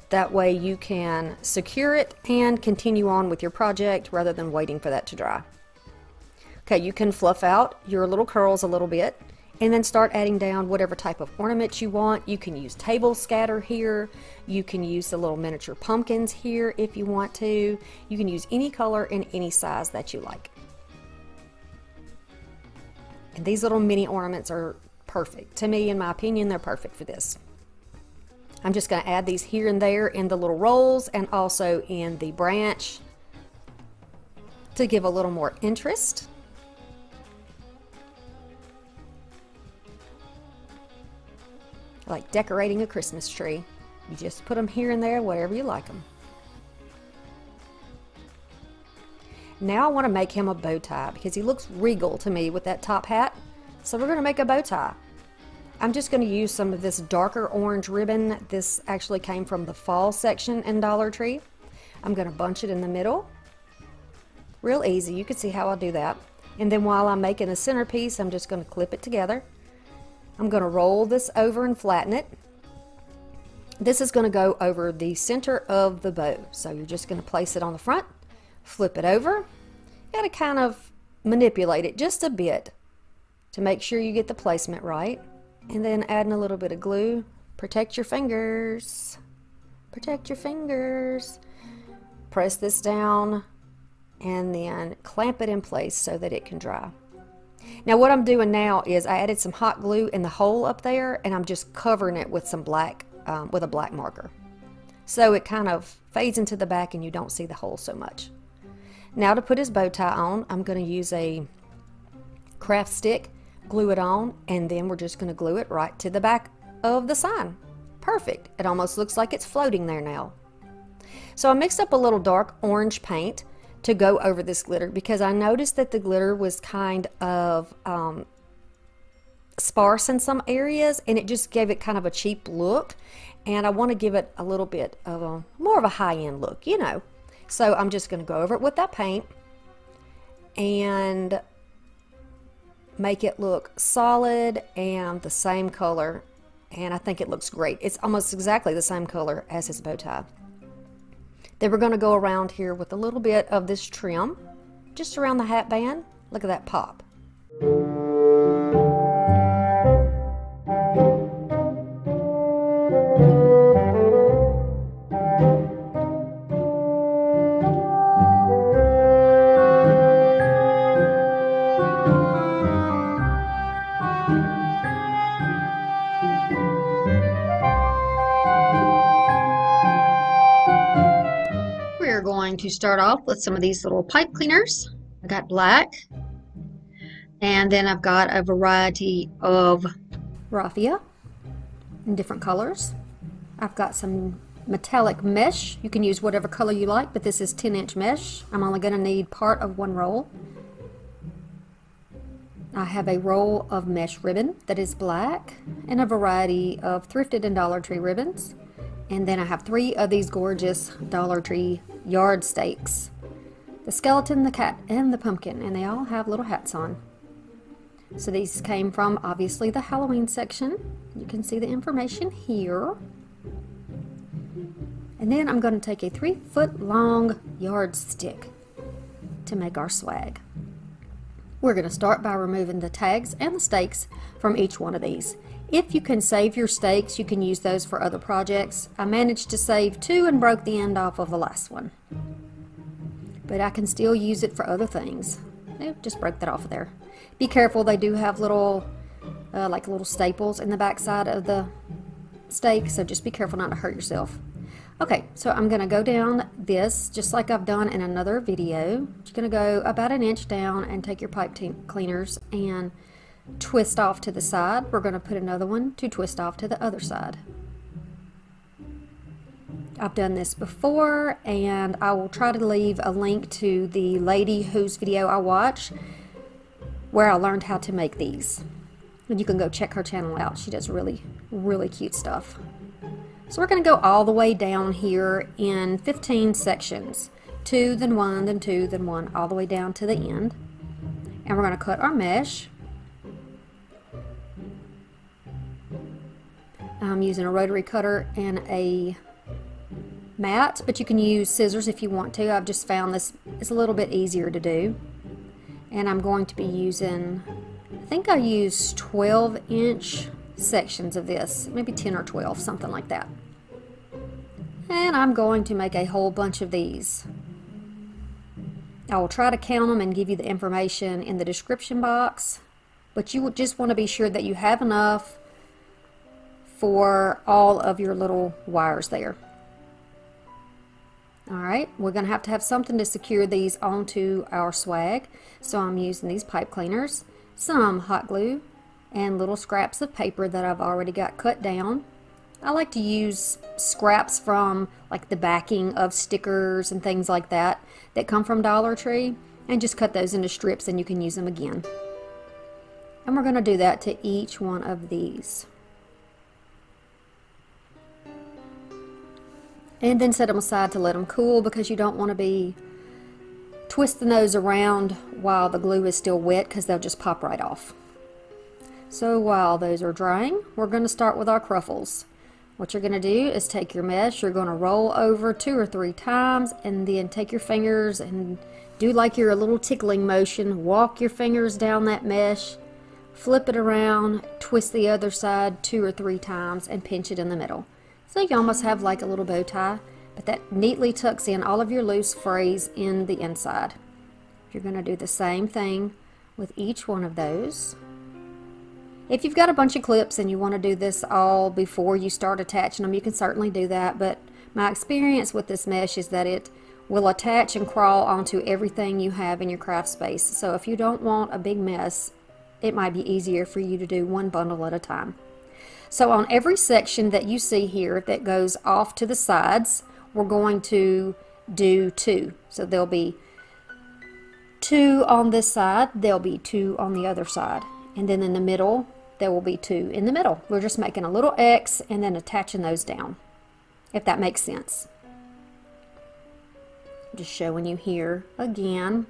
That way you can secure it and continue on with your project rather than waiting for that to dry. Okay, you can fluff out your little curls a little bit and then start adding down whatever type of ornament you want. You can use table scatter here. You can use the little miniature pumpkins here if you want to. You can use any color and any size that you like. And these little mini ornaments are perfect. To me, in my opinion, they're perfect for this. I'm just going to add these here and there in the little rolls and also in the branch to give a little more interest. Like decorating a Christmas tree. You just put them here and there, whatever you like them. Now I want to make him a bow tie because he looks regal to me with that top hat. So we're going to make a bow tie. I'm just going to use some of this darker orange ribbon. This actually came from the fall section in Dollar Tree. I'm going to bunch it in the middle. Real easy. You can see how I do that. And then while I'm making a centerpiece, I'm just going to clip it together. I'm going to roll this over and flatten it. This is going to go over the center of the bow. So you're just going to place it on the front, flip it over. You got to kind of manipulate it just a bit to make sure you get the placement right. And then adding a little bit of glue. Protect your fingers. Protect your fingers. press this down and then clamp it in place so that it can dry. Now what I'm doing now is I added some hot glue in the hole up there, and I'm just covering it with some black, with a black marker. So it kind of fades into the back and you don't see the hole so much. Now to put his bow tie on, I'm going to use a craft stick, glue it on, and then we're just going to glue it right to the back of the sign. Perfect. It almost looks like it's floating there now. So I mixed up a little dark orange paint to go over this glitter because I noticed that the glitter was kind of sparse in some areas, and it just gave it kind of a cheap look, and I want to give it a little bit of a more of a high-end look, you know. So I'm just going to go over it with that paint and make it look solid and the same color, and I think it looks great. It's almost exactly the same color as his bow tie. Then we're going to go around here with a little bit of this trim just around the hat band. Look at that pop. We're going to start off with some of these little pipe cleaners. I got black, and then I've got a variety of raffia in different colors. I've got some metallic mesh. You can use whatever color you like, but this is 10-inch mesh. I'm only going to need part of one roll. I have a roll of mesh ribbon that is black and a variety of thrifted and Dollar Tree ribbons. And then I have 3 of these gorgeous Dollar Tree yard stakes. The skeleton, the cat, and the pumpkin, and they all have little hats on. So these came from, obviously, the Halloween section. You can see the information here. And then I'm going to take a 3-foot long yardstick to make our swag. We're going to start by removing the tags and the stakes from each one of these. If you can save your stakes, you can use those for other projects. I managed to save 2 and broke the end off of the last one. But I can still use it for other things. Nope, just broke that off of there. Be careful, they do have little, like little staples in the back side of the stake, so just be careful not to hurt yourself. Okay, so I'm going to go down this just like I've done in another video. You're going to go about 1 inch down and take your pipe cleaners and twist off to the side. We're going to put another one to twist off to the other side. I've done this before, and I will try to leave a link to the lady whose video I watch where I learned how to make these. And you can go check her channel out. She does really, really cute stuff. So we're going to go all the way down here in 15 sections. 2, then 1, then 2, then 1, all the way down to the end. And we're going to cut our mesh. I'm using a rotary cutter and a mat, but you can use scissors if you want to. I've just found this is a little bit easier to do. And I'm going to be using, I think I used 12-inch sections of this, maybe 10 or 12, something like that. And I'm going to make a whole bunch of these. I will try to count them and give you the information in the description box, but you would just want to be sure that you have enough for all of your little wires there. Alright, we're going to have something to secure these onto our swag, so I'm using these pipe cleaners, some hot glue, and little scraps of paper that I've already got cut down. I like to use scraps from like the backing of stickers and things like that that come from Dollar Tree, and just cut those into strips and you can use them again. And we're going to do that to each one of these. And then set them aside to let them cool, because you don't want to be twisting those around while the glue is still wet, because they'll just pop right off. So while those are drying, we're going to start with our cruffles. What you're going to do is take your mesh, you're going to roll over 2 or 3 times, and then take your fingers and do like your little tickling motion. Walk your fingers down that mesh, flip it around, twist the other side 2 or 3 times, and pinch it in the middle. So you almost have like a little bow tie. But that neatly tucks in all of your loose frays in the inside. You're going to do the same thing with each one of those. If you've got a bunch of clips and you want to do this all before you start attaching them, you can certainly do that, but my experience with this mesh is that it will attach and crawl onto everything you have in your craft space. So if you don't want a big mess, it might be easier for you to do one bundle at a time. So on every section that you see here that goes off to the sides, we're going to do 2. So there'll be 2 on this side, there'll be 2 on the other side, and then in the middle there will be 2 in the middle. We're just making a little X and then attaching those down, if that makes sense. Just showing you here again,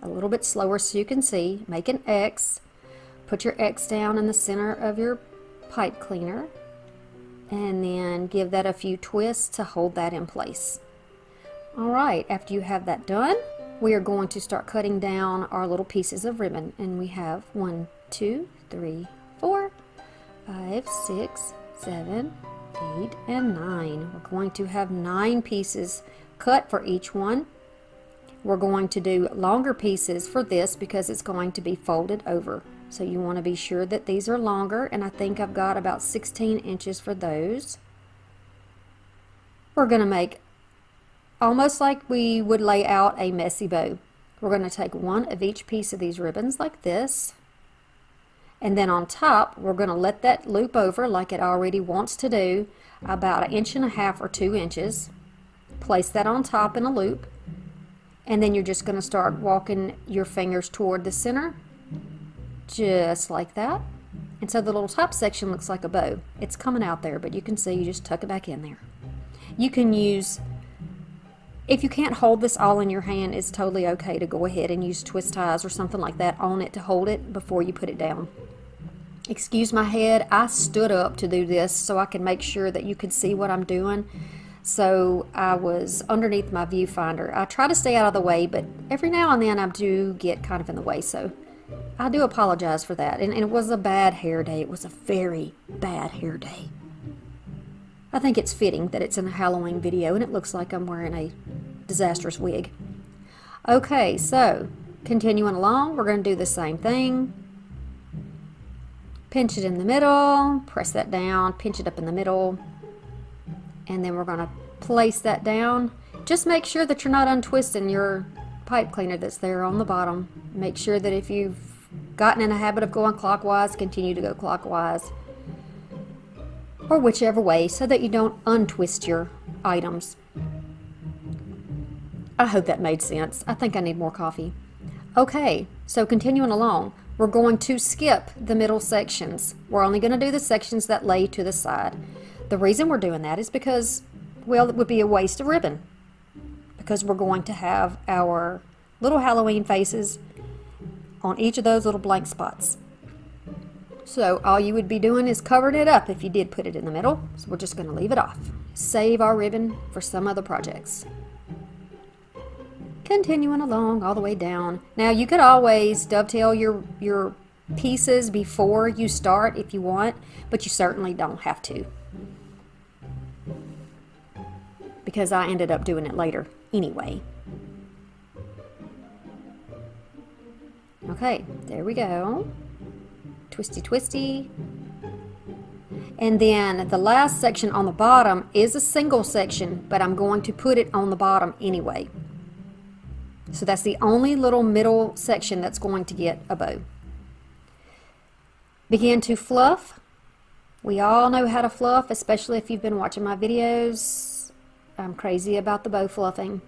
a little bit slower so you can see. Make an X, put your X down in the center of your pipe cleaner, and then give that a few twists to hold that in place. Alright, after you have that done, we are going to start cutting down our little pieces of ribbon, and we have 1, 2, 3, 4, 5, 6, 7, 8, and 9. We're going to have 9 pieces cut for each one. We're going to do longer pieces for this because it's going to be folded over. So you want to be sure that these are longer, and I think I've got about 16 inches for those. We're going to make almost like we would lay out a messy bow. We're going to take one of each piece of these ribbons like this, and then on top we're going to let that loop over like it already wants to do, about 1.5 inches or 2 inches. Place that on top in a loop, and then you're just going to start walking your fingers toward the center, just like that. And so the little top section looks like a bow. It's coming out there, but you can see you just tuck it back in there. You can use, if you can't hold this all in your hand, it's totally okay to go ahead and use twist ties or something like that on it to hold it before you put it down. Excuse my head, I stood up to do this so I can make sure that you could see what I'm doing. So I was underneath my viewfinder. I try to stay out of the way, but every now and then I do get kind of in the way, so I do apologize for that. And it was a bad hair day. It was a very bad hair day. I think it's fitting that it's in a Halloween video and it looks like I'm wearing a disastrous wig. Okay, so continuing along, we're going to do the same thing. Pinch it in the middle, press that down, pinch it up in the middle, and then we're going to place that down. Just make sure that you're not untwisting your pipe cleaner that's there on the bottom. Make sure that if you've gotten in a habit of going clockwise, continue to go clockwise, or whichever way, so that you don't untwist your items. I hope that made sense. I think I need more coffee. Okay, so continuing along, we're going to skip the middle sections. We're only going to do the sections that lay to the side. The reason we're doing that is because, well, it would be a waste of ribbon, because we're going to have our little Halloween faces on each of those little blank spots. So all you would be doing is covering it up if you did put it in the middle. So we're just going to leave it off. Save our ribbon for some other projects. Continuing along all the way down. Now you could always dovetail your pieces before you start if you want, but you certainly don't have to, because I ended up doing it later anyway. Okay, there we go. Twisty twisty. And then the last section on the bottom is a single section, but I'm going to put it on the bottom anyway. So that's the only little middle section that's going to get a bow. Begin to fluff. We all know how to fluff, especially if you've been watching my videos. I'm crazy about the bow fluffing.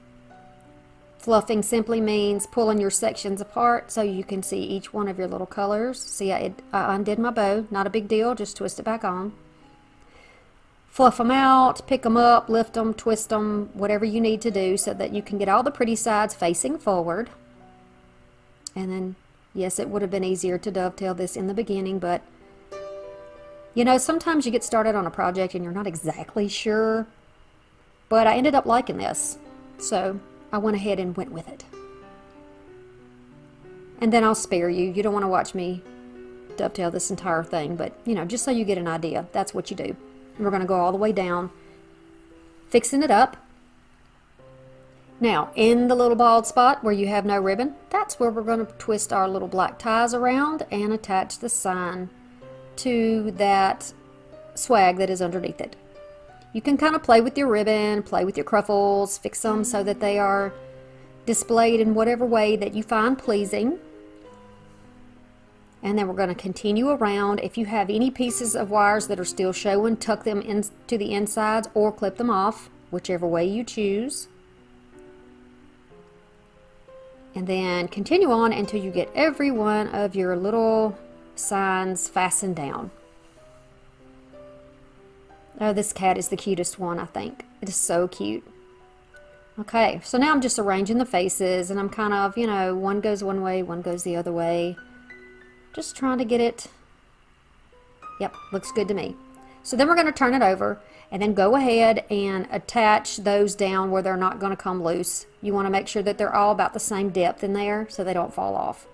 Fluffing simply means pulling your sections apart so you can see each one of your little colors. See, I undid my bow. Not a big deal, just twist it back on. Fluff them out, pick them up, lift them, twist them, whatever you need to do so that you can get all the pretty sides facing forward. And then, yes, it would have been easier to dovetail this in the beginning, but you know, sometimes you get started on a project and you're not exactly sure, but I ended up liking this, so I went ahead and went with it. And then I'll spare you. You don't want to watch me dovetail this entire thing, but you know, just so you get an idea, that's what you do. And we're going to go all the way down, fixing it up. Now, in the little bald spot where you have no ribbon, that's where we're going to twist our little black ties around and attach the sign to that swag that is underneath it. You can kind of play with your ribbon, play with your cruffles, fix them so that they are displayed in whatever way that you find pleasing. And then we're going to continue around. If you have any pieces of wires that are still showing, tuck them into the insides or clip them off, whichever way you choose. And then continue on until you get every one of your little signs fastened down. Oh, this cat is the cutest one, I think. It is so cute. Okay, so now I'm just arranging the faces, and I'm kind of, you know, one goes one way, one goes the other way. Just trying to get it. Yep, looks good to me. So then we're going to turn it over, and then go ahead and attach those down where they're not going to come loose. You want to make sure that they're all about the same depth in there so they don't fall off.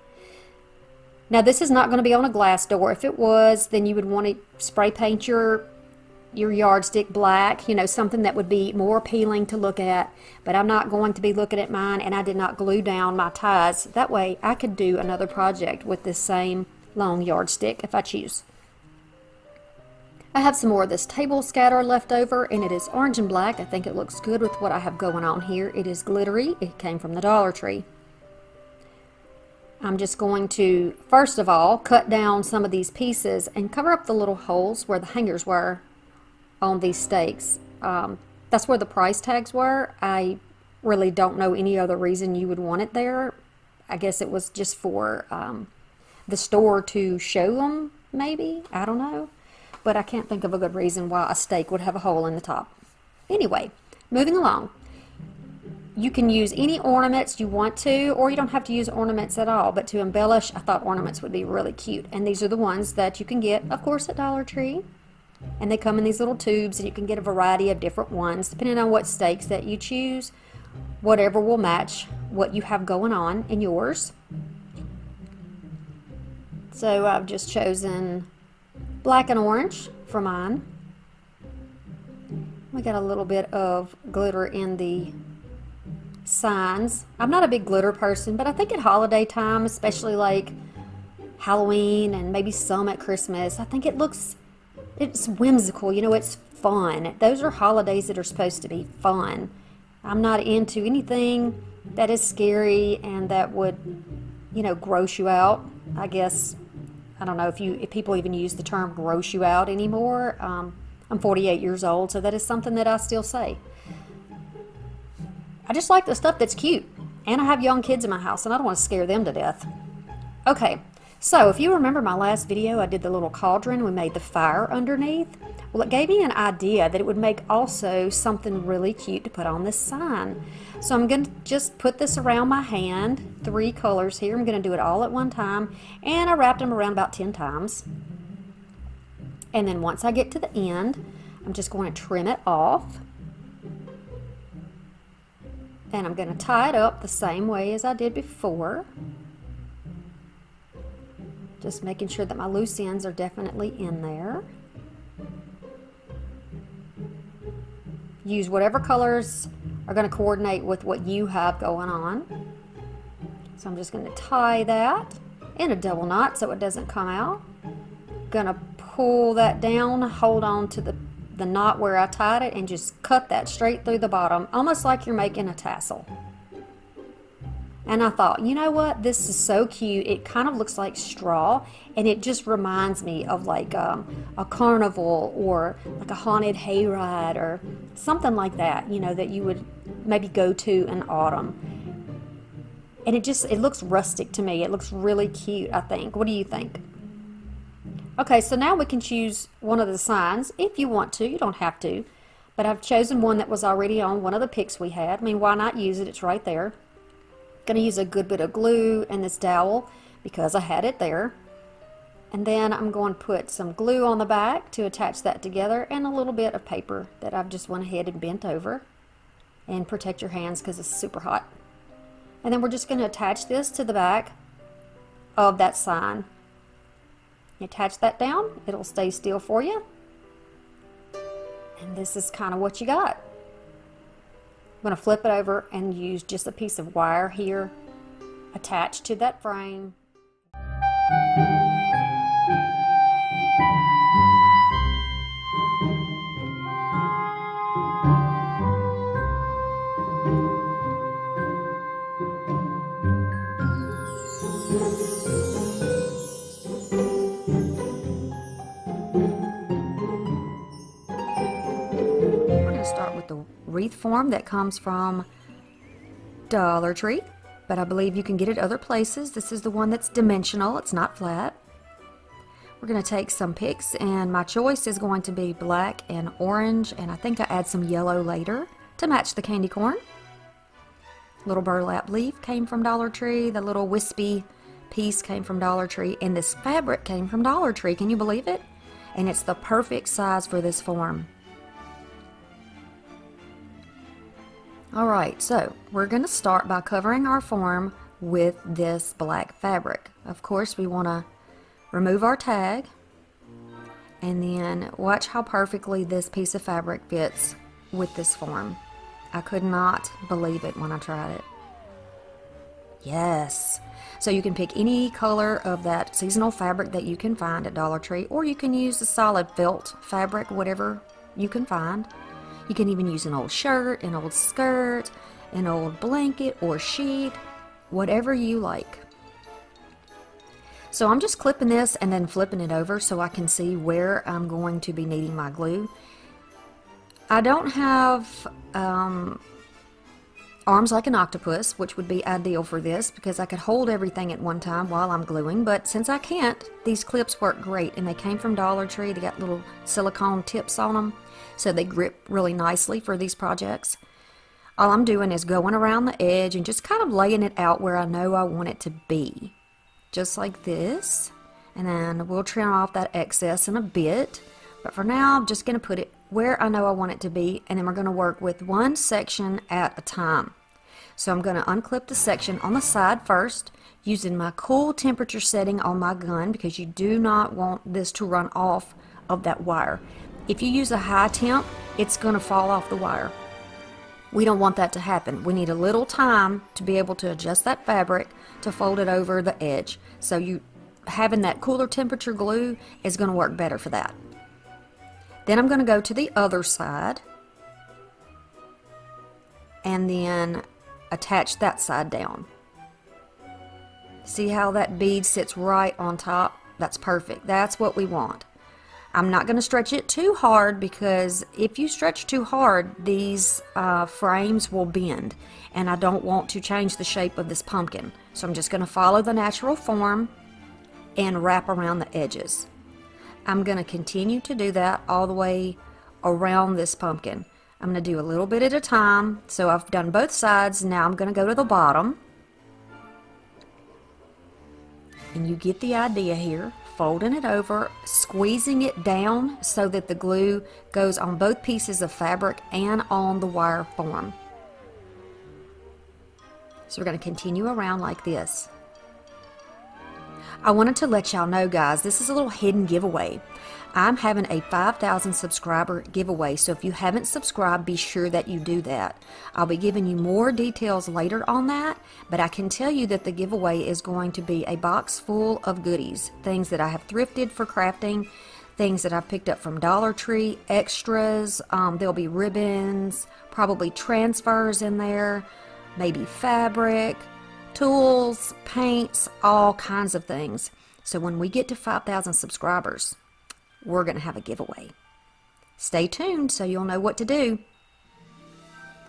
Now, this is not going to be on a glass door. If it was, then you would want to spray paint your yardstick black, you know, something that would be more appealing to look at. But I'm not going to be looking at mine, and I did not glue down my ties. That way I could do another project with this same long yardstick if I choose. I have some more of this table scatter left over, and it is orange and black. I think it looks good with what I have going on here. It is glittery. It came from the Dollar Tree. I'm just going to, first of all, cut down some of these pieces and cover up the little holes where the hangers were on these stakes. That's where the price tags were. I really don't know any other reason you would want it there. I guess it was just for the store to show them, maybe. I don't know. But I can't think of a good reason why a stake would have a hole in the top. Anyway, moving along. You can use any ornaments you want to, or you don't have to use ornaments at all. But to embellish, I thought ornaments would be really cute. And these are the ones that you can get, of course, at Dollar Tree. And they come in these little tubes, and you can get a variety of different ones, depending on what stakes that you choose. Whatever will match what you have going on in yours. So I've just chosen black and orange for mine. We got a little bit of glitter in the signs. I'm not a big glitter person, but I think at holiday time, especially like Halloween and maybe some at Christmas, I think it's whimsical, you know, it's fun. Those are holidays that are supposed to be fun. I'm not into anything that is scary and that would, you know, gross you out. I guess, I don't know if people even use the term gross you out anymore. I'm 48 years old, so that is something that I still say. I just like the stuff that's cute. And I have young kids in my house, and I don't want to scare them to death. Okay, so if you remember my last video, I did the little cauldron. We made the fire underneath. Well, it gave me an idea that it would make also something really cute to put on this sign. So I'm going to just put this around my hand, 3 colors here. I'm going to do it all at one time, and I wrapped them around about 10 times. And then once I get to the end, I'm just going to trim it off. And I'm going to tie it up the same way as I did before. Just making sure that my loose ends are definitely in there. Use whatever colors are going to coordinate with what you have going on. So I'm just going to tie that in a double knot so it doesn't come out. Going to pull that down, hold on to the knot where I tied it, and just cut that straight through the bottom, almost like you're making a tassel. And I thought, you know what, this is so cute. It kind of looks like straw, and it just reminds me of like a carnival or like a haunted hayride or something like that, you know, that you would maybe go to in autumn. And it looks rustic to me. It looks really cute, I think. What do you think? Okay, so now we can choose one of the signs if you want to. You don't have to. But I've chosen one that was already on one of the picks we had. I mean, why not use it? It's right there. Going to use a good bit of glue and this dowel because I had it there. And then I'm going to put some glue on the back to attach that together, and a little bit of paper that I've just went ahead and bent over. And protect your hands because it's super hot. And then we're just going to attach this to the back of that sign. You attach that down, it'll stay still for you. And this is kind of what you got. I'm going to flip it over and use just a piece of wire here attached to that frame. Start with the wreath form that comes from Dollar Tree, but I believe you can get it other places. This is the one that's dimensional, it's not flat. We're going to take some picks, and my choice is going to be black and orange, and I think I add some yellow later to match the candy corn. Little burlap leaf came from Dollar Tree, the little wispy piece came from Dollar Tree, and this fabric came from Dollar Tree. Can you believe it? And it's the perfect size for this form. Alright, so we're going to start by covering our form with this black fabric. Of course, we want to remove our tag, and then watch how perfectly this piece of fabric fits with this form. I could not believe it when I tried it. Yes! So you can pick any color of that seasonal fabric that you can find at Dollar Tree, or you can use the solid felt fabric, whatever you can find. You can even use an old shirt, an old skirt, an old blanket or sheet, whatever you like. So I'm just clipping this and then flipping it over so I can see where I'm going to be needing my glue. I don't have arms like an octopus, which would be ideal for this because I could hold everything at one time while I'm gluing, but since I can't, these clips work great, and they came from Dollar Tree. They got little silicone tips on them, so they grip really nicely for these projects. All I'm doing is going around the edge and just kind of laying it out where I know I want it to be. Just like this. And then we'll trim off that excess in a bit. But for now, I'm just going to put it where I know I want it to be, and then we're going to work with one section at a time. So I'm going to unclip the section on the side first, using my cool temperature setting on my gun because you do not want this to run off of that wire. If you use a high temp, it's going to fall off the wire. We don't want that to happen. We need a little time to be able to adjust that fabric to fold it over the edge. So having that cooler temperature glue is going to work better for that. Then I'm going to go to the other side and then attach that side down. See how that bead sits right on top? That's perfect. That's what we want. I'm not going to stretch it too hard because if you stretch too hard, these frames will bend, and I don't want to change the shape of this pumpkin. So I'm just going to follow the natural form and wrap around the edges. I'm going to continue to do that all the way around this pumpkin. I'm going to do a little bit at a time. So I've done both sides. Now I'm going to go to the bottom. And you get the idea here. Folding it over, squeezing it down so that the glue goes on both pieces of fabric and on the wire form. So we're going to continue around like this. I wanted to let y'all know, guys, this is a little hidden giveaway. I'm having a 5,000 subscriber giveaway, so if you haven't subscribed, be sure that you do that. I'll be giving you more details later on that, but I can tell you that the giveaway is going to be a box full of goodies, things that I have thrifted for crafting, things that I've picked up from Dollar Tree, extras, there'll be ribbons, probably transfers in there, maybe fabric, tools, paints, all kinds of things. So when we get to 5,000 subscribers, we're going to have a giveaway. Stay tuned so you'll know what to do.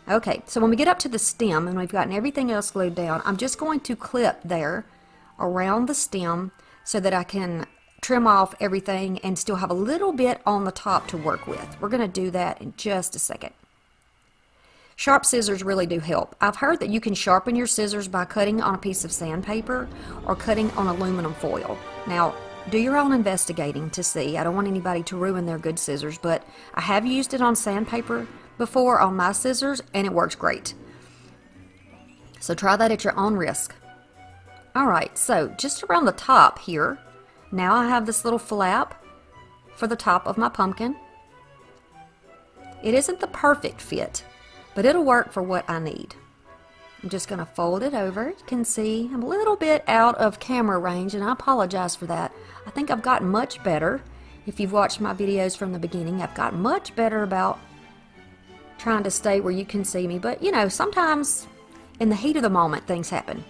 Okay, so when we get up to the stem and we've gotten everything else glued down, I'm just going to clip there around the stem so that I can trim off everything and still have a little bit on the top to work with. We're going to do that in just a second. Sharp scissors really do help. I've heard that you can sharpen your scissors by cutting on a piece of sandpaper or cutting on aluminum foil. Now, do your own investigating to see. I don't want anybody to ruin their good scissors, but I have used it on sandpaper before on my scissors, and it works great. So try that at your own risk. Alright, so just around the top here, now I have this little flap for the top of my pumpkin. It isn't the perfect fit, but it'll work for what I need. I'm just going to fold it over. You can see I'm a little bit out of camera range, and I apologize for that. I think I've gotten much better. If you've watched my videos from the beginning, I've gotten much better about trying to stay where you can see me, but you know, sometimes in the heat of the moment things happen.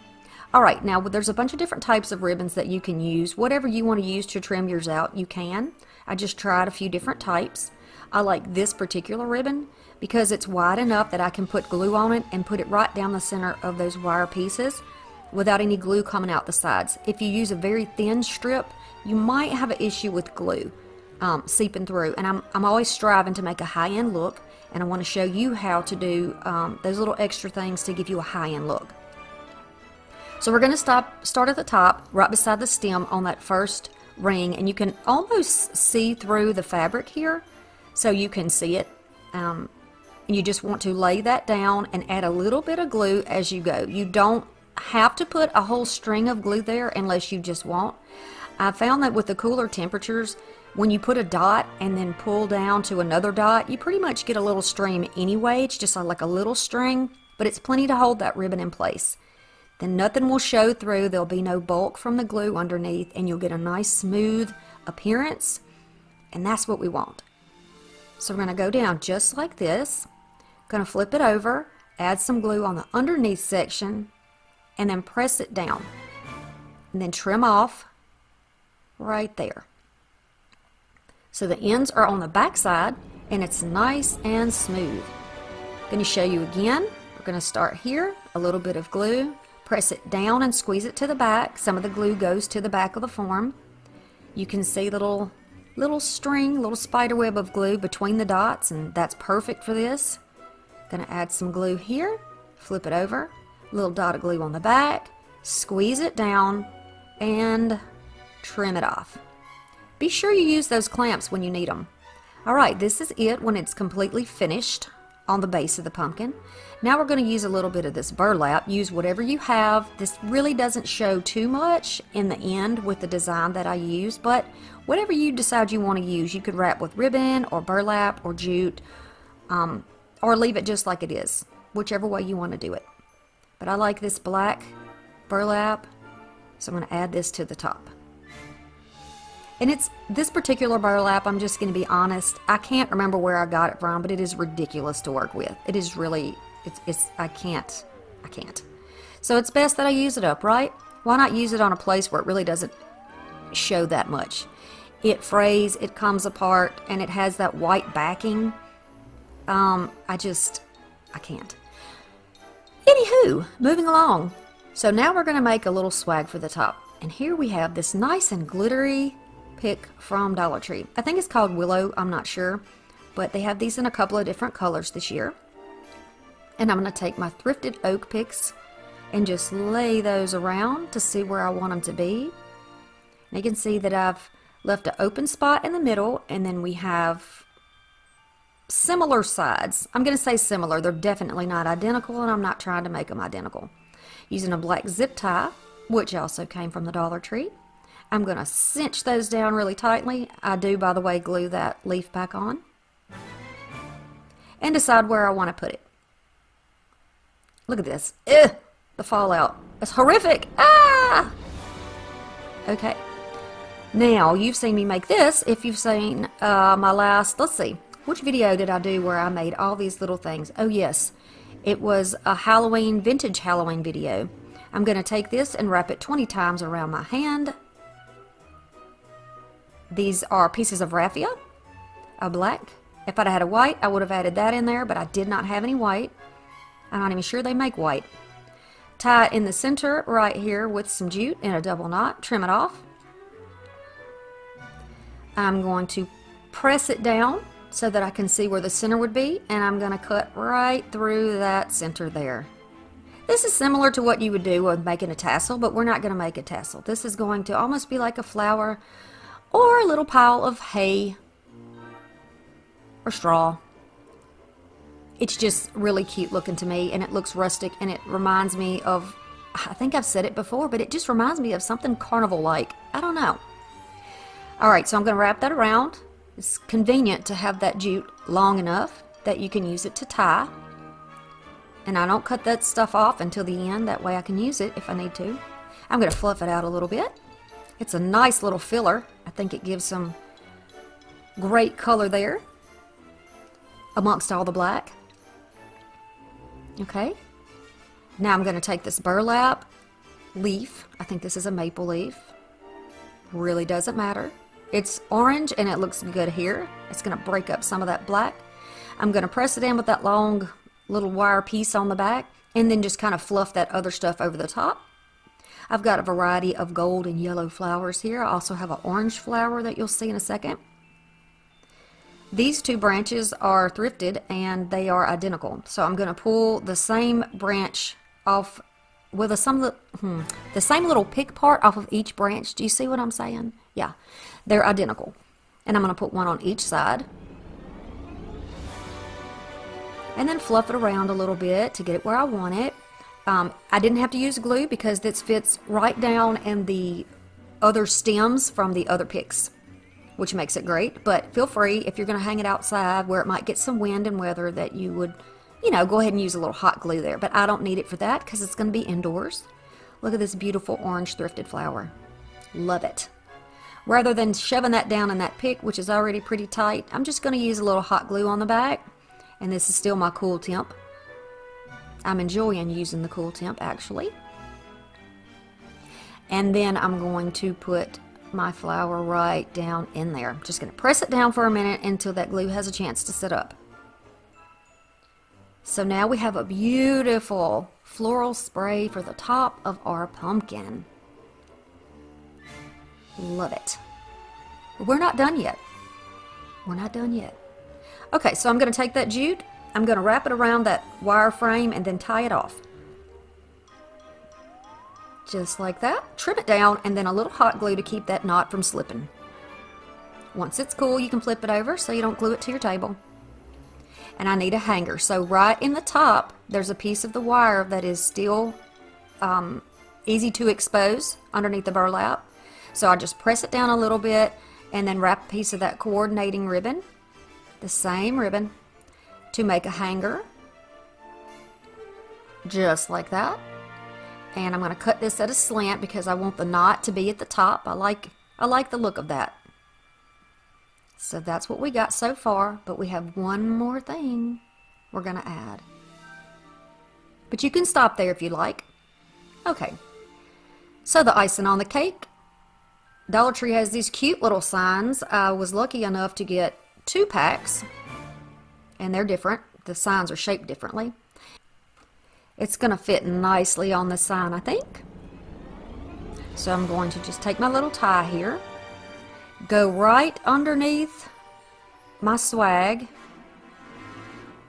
Alright, now there's a bunch of different types of ribbons that you can use. Whatever you want to use to trim yours out, you can. I just tried a few different types. I like this particular ribbon because it's wide enough that I can put glue on it and put it right down the center of those wire pieces without any glue coming out the sides. If you use a very thin strip, you might have an issue with glue seeping through, and I'm always striving to make a high-end look, and I want to show you how to do those little extra things to give you a high-end look. So we're going to start at the top, right beside the stem on that first ring, and you can almost see through the fabric here, so you can see it. And you just want to lay that down and add a little bit of glue as you go. You don't have to put a whole string of glue there unless you just want. I found that with the cooler temperatures, when you put a dot and then pull down to another dot, you pretty much get a little stream anyway. It's just like a little string, but it's plenty to hold that ribbon in place. Then nothing will show through. There'll be no bulk from the glue underneath, and you'll get a nice smooth appearance, and that's what we want. So we're going to go down just like this. Going to flip it over, add some glue on the underneath section, and then press it down, and then trim off right there. So the ends are on the back side, and it's nice and smooth. Going to show you again. We're going to start here, a little bit of glue, press it down and squeeze it to the back. Some of the glue goes to the back of the form. You can see little string, little spider web of glue between the dots, and that's perfect for this. Going to add some glue here, flip it over, little dot of glue on the back, squeeze it down, and trim it off. Be sure you use those clamps when you need them. Alright, this is it when it's completely finished on the base of the pumpkin. Now we're going to use a little bit of this burlap. Use whatever you have. This really doesn't show too much in the end with the design that I use, but whatever you decide you want to use, you could wrap with ribbon or burlap or jute, or leave it just like it is, whichever way you want to do it. But I like this black burlap, so I'm going to add this to the top. And it's this particular burlap, I'm just going to be honest, I can't remember where I got it from, but it is ridiculous to work with. It is really, I can't. So it's best that I use it up, right? Why not use it on a place where it really doesn't show that much? It frays, it comes apart, and it has that white backing. I can't. Anywho, moving along. So now we're going to make a little swag for the top. And here we have this nice and glittery pick from Dollar Tree. I think it's called Willow, I'm not sure, but they have these in a couple of different colors this year. And I'm going to take my thrifted oak picks and just lay those around to see where I want them to be. And you can see that I've left an open spot in the middle, and then we have similar sides. I'm going to say similar. They're definitely not identical, and I'm not trying to make them identical. Using a black zip tie, which also came from the Dollar Tree. I'm going to cinch those down really tightly. I do, by the way, glue that leaf back on. And decide where I want to put it. Look at this. Ugh, the fallout. It's horrific. Ah! Okay. Now, you've seen me make this. If you've seen my last, let's see, which video did I do where I made all these little things? Oh, yes. It was a Halloween, vintage Halloween video. I'm going to take this and wrap it 20 times around my hand. These are pieces of raffia, a black. If I'd had a white, I would have added that in there, but I did not have any white. I'm not even sure they make white. Tie it in the center right here with some jute in a double knot, trim it off. I'm going to press it down so that I can see where the center would be, and I'm going to cut right through that center there. This is similar to what you would do with making a tassel, but we're not going to make a tassel. This is going to almost be like a flower or a little pile of hay or straw. It's just really cute looking to me, and it looks rustic, and it reminds me of, I think I've said it before, but it just reminds me of something carnival-like. I don't know. Alright, so I'm going to wrap that around. It's convenient to have that jute long enough that you can use it to tie. And I don't cut that stuff off until the end, that way I can use it if I need to. I'm going to fluff it out a little bit. It's a nice little filler. I think it gives some great color there amongst all the black. Okay. Now I'm going to take this burlap leaf. I think this is a maple leaf. Really doesn't matter. It's orange and it looks good here. It's going to break up some of that black. I'm going to press it in with that long little wire piece on the back and then just kind of fluff that other stuff over the top. I've got a variety of gold and yellow flowers here. I also have an orange flower that you'll see in a second. These two branches are thrifted and they are identical. So I'm going to pull the same branch off with the same little pick part off of each branch. Do you see what I'm saying? Yeah, they're identical. And I'm going to put one on each side. And then fluff it around a little bit to get it where I want it. I didn't have to use glue because this fits right down in the other stems from the other picks, which makes it great. But feel free, if you're going to hang it outside where it might get some wind and weather, that you would, you know, go ahead and use a little hot glue there. But I don't need it for that because it's going to be indoors. Look at this beautiful orange thrifted flower. Love it. Rather than shoving that down in that pick, which is already pretty tight, I'm just going to use a little hot glue on the back. And this is still my cool temp. I'm enjoying using the cool temp actually. And then I'm going to put my flower right down in there. I'm just going to press it down for a minute until that glue has a chance to sit up. So now we have a beautiful floral spray for the top of our pumpkin. Love it. We're not done yet. We're not done yet. Okay, so I'm going to take that jute, I'm going to wrap it around that wire frame and then tie it off. Just like that. Trim it down and then a little hot glue to keep that knot from slipping. Once it's cool, you can flip it over so you don't glue it to your table. And I need a hanger. So right in the top, there's a piece of the wire that is still easy to expose underneath the burlap. So I just press it down a little bit and then wrap a piece of that coordinating ribbon, the same ribbon, to make a hanger, just like that. And I'm going to cut this at a slant because I want the knot to be at the top. I like the look of that. So that's what we got so far, but we have one more thing we're going to add. But you can stop there if you like. Okay, so the icing on the cake. Dollar Tree has these cute little signs. I was lucky enough to get 2 packs, and they're different. The signs are shaped differently. It's going to fit nicely on the sign, I think. So I'm going to just take my little tie here, go right underneath my swag,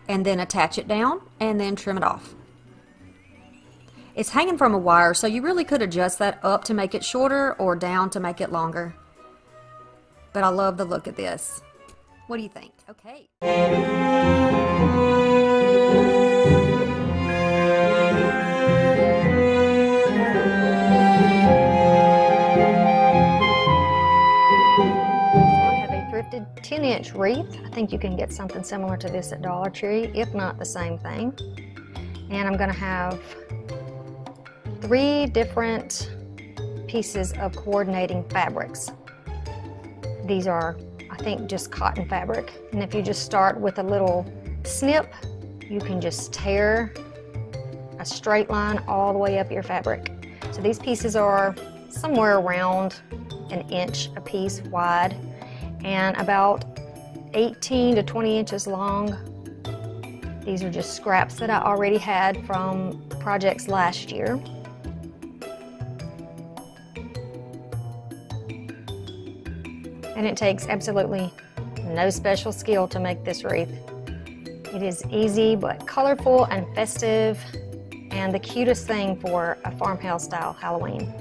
and then attach it down, and then trim it off. It's hanging from a wire, so you really could adjust that up to make it shorter or down to make it longer. But I love the look of this. What do you think? Okay. Thrifted 10-inch wreath. I think you can get something similar to this at Dollar Tree, if not the same thing. And I'm going to have 3 different pieces of coordinating fabrics. These are, I think, just cotton fabric. And if you just start with a little snip, you can just tear a straight line all the way up your fabric. So these pieces are somewhere around 1 inch a piece wide and about 18 to 20 inches long. These are just scraps that I already had from projects last year. And it takes absolutely no special skill to make this wreath. It is easy but colorful and festive, and the cutest thing for a farmhouse style Halloween.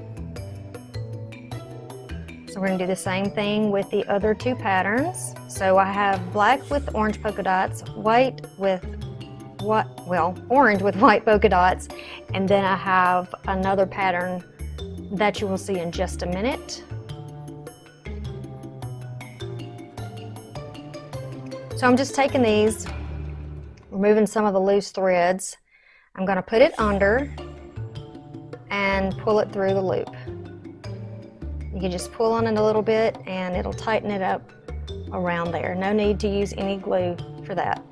So we're going to do the same thing with the other 2 patterns. So I have black with orange polka dots, white with orange with white polka dots, and then I have another pattern that you will see in just a minute. So I'm just taking these, removing some of the loose threads. I'm going to put it under and pull it through the loop. You can just pull on it a little bit and it'll tighten it up around there. No need to use any glue for that.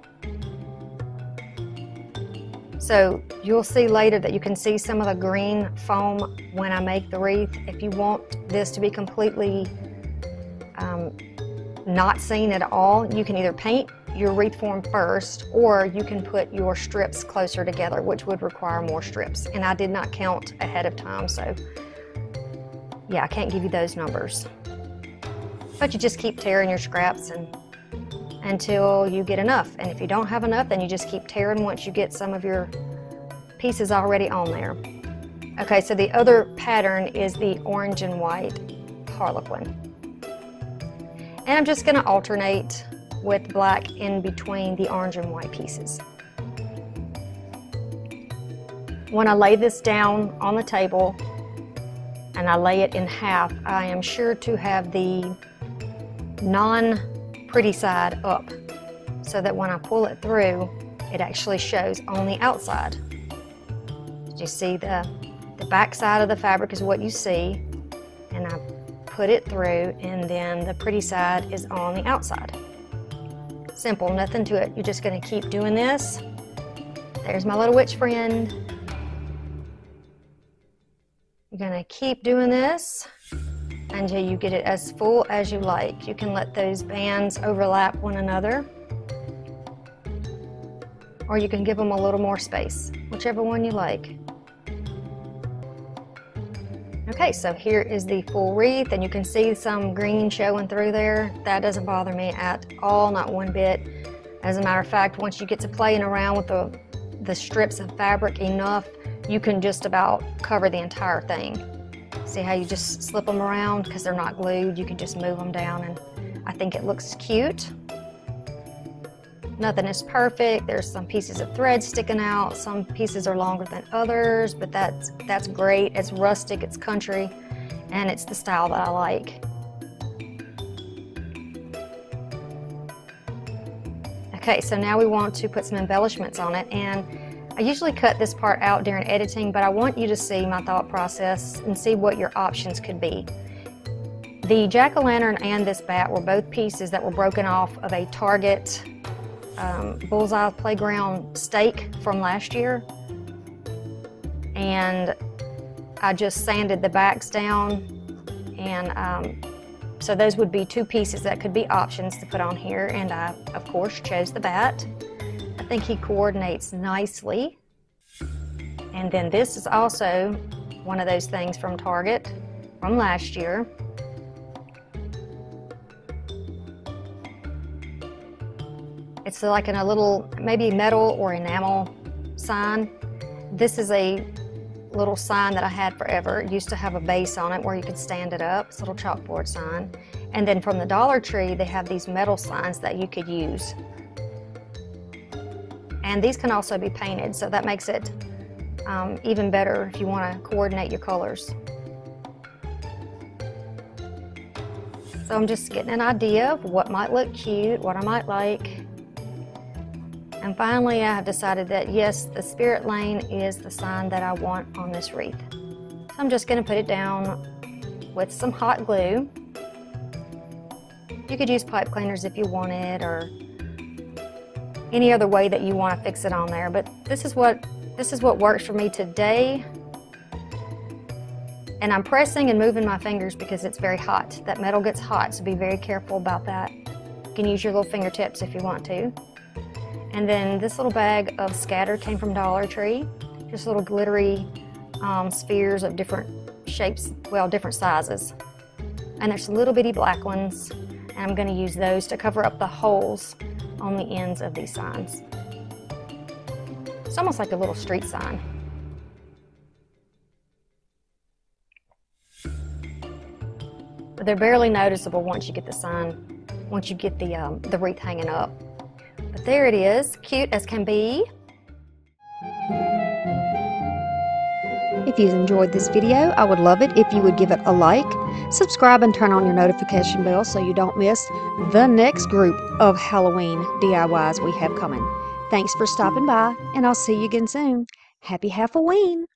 So you'll see later that you can see some of the green foam when I make the wreath. If you want this to be completely not seen at all, you can either paint your wreath form first, or you can put your strips closer together, which would require more strips. And I did not count ahead of time, so yeah, I can't give you those numbers. But you just keep tearing your scraps until you get enough. And if you don't have enough, then you just keep tearing once you get some of your pieces already on there. Okay, so the other pattern is the orange and white harlequin. And I'm just going to alternate with black in between the orange and white pieces. When I lay this down on the table and I lay it in half, I am sure to have the non-pretty side up so that when I pull it through, it actually shows on the outside. You see the back side of the fabric is what you see, and I put it through, and then the pretty side is on the outside. Simple, nothing to it. You're just going to keep doing this. There's my little witch friend. You're going to keep doing this until you get it as full as you like. You can let those bands overlap one another, or you can give them a little more space, whichever one you like. Okay, so here is the full wreath, and you can see some green showing through there. That doesn't bother me at all, not one bit. As a matter of fact, once you get to playing around with the strips of fabric enough, you can just about cover the entire thing. See how you just slip them around because they're not glued? You can just move them down, and I think it looks cute. Nothing is perfect. There's some pieces of thread sticking out. Some pieces are longer than others, but that's great. It's rustic, it's country, and it's the style that I like. Okay, so now we want to put some embellishments on it, and I usually cut this part out during editing, but I want you to see my thought process and see what your options could be. The jack-o'-lantern and this bat were both pieces that were broken off of a Target Bullseye Playground stake from last year, and I just sanded the backs down, and so those would be two pieces that could be options to put on here, and I of course chose the bat. I think he coordinates nicely. And then this is also one of those things from Target from last year. It's like in a little, maybe metal or enamel sign. This is a little sign that I had forever. It used to have a base on it where you could stand it up. It's a little chalkboard sign. And then from the Dollar Tree, they have these metal signs that you could use. And these can also be painted, so that makes it even better if you want to coordinate your colors. So I'm just getting an idea of what might look cute, what I might like. And finally, I have decided that yes, the spirit lane is the sign that I want on this wreath. So I'm just going to put it down with some hot glue. You could use pipe cleaners if you wanted, or any other way that you want to fix it on there. But this is what works for me today. And I'm pressing and moving my fingers because it's very hot. That metal gets hot, so be very careful about that. You can use your little fingertips if you want to. And then this little bag of scatter came from Dollar Tree. Just little glittery spheres of different shapes, well, different sizes. And there's little bitty black ones, and I'm going to use those to cover up the holes on the ends of these signs. It's almost like a little street sign. But they're barely noticeable once you get the sign, once you get the wreath hanging up. But there it is, cute as can be. If you enjoyed this video, I would love it if you would give it a like, subscribe, and turn on your notification bell so you don't miss the next group of Halloween DIYs we have coming. Thanks for stopping by, and I'll see you again soon. Happy Halfoween!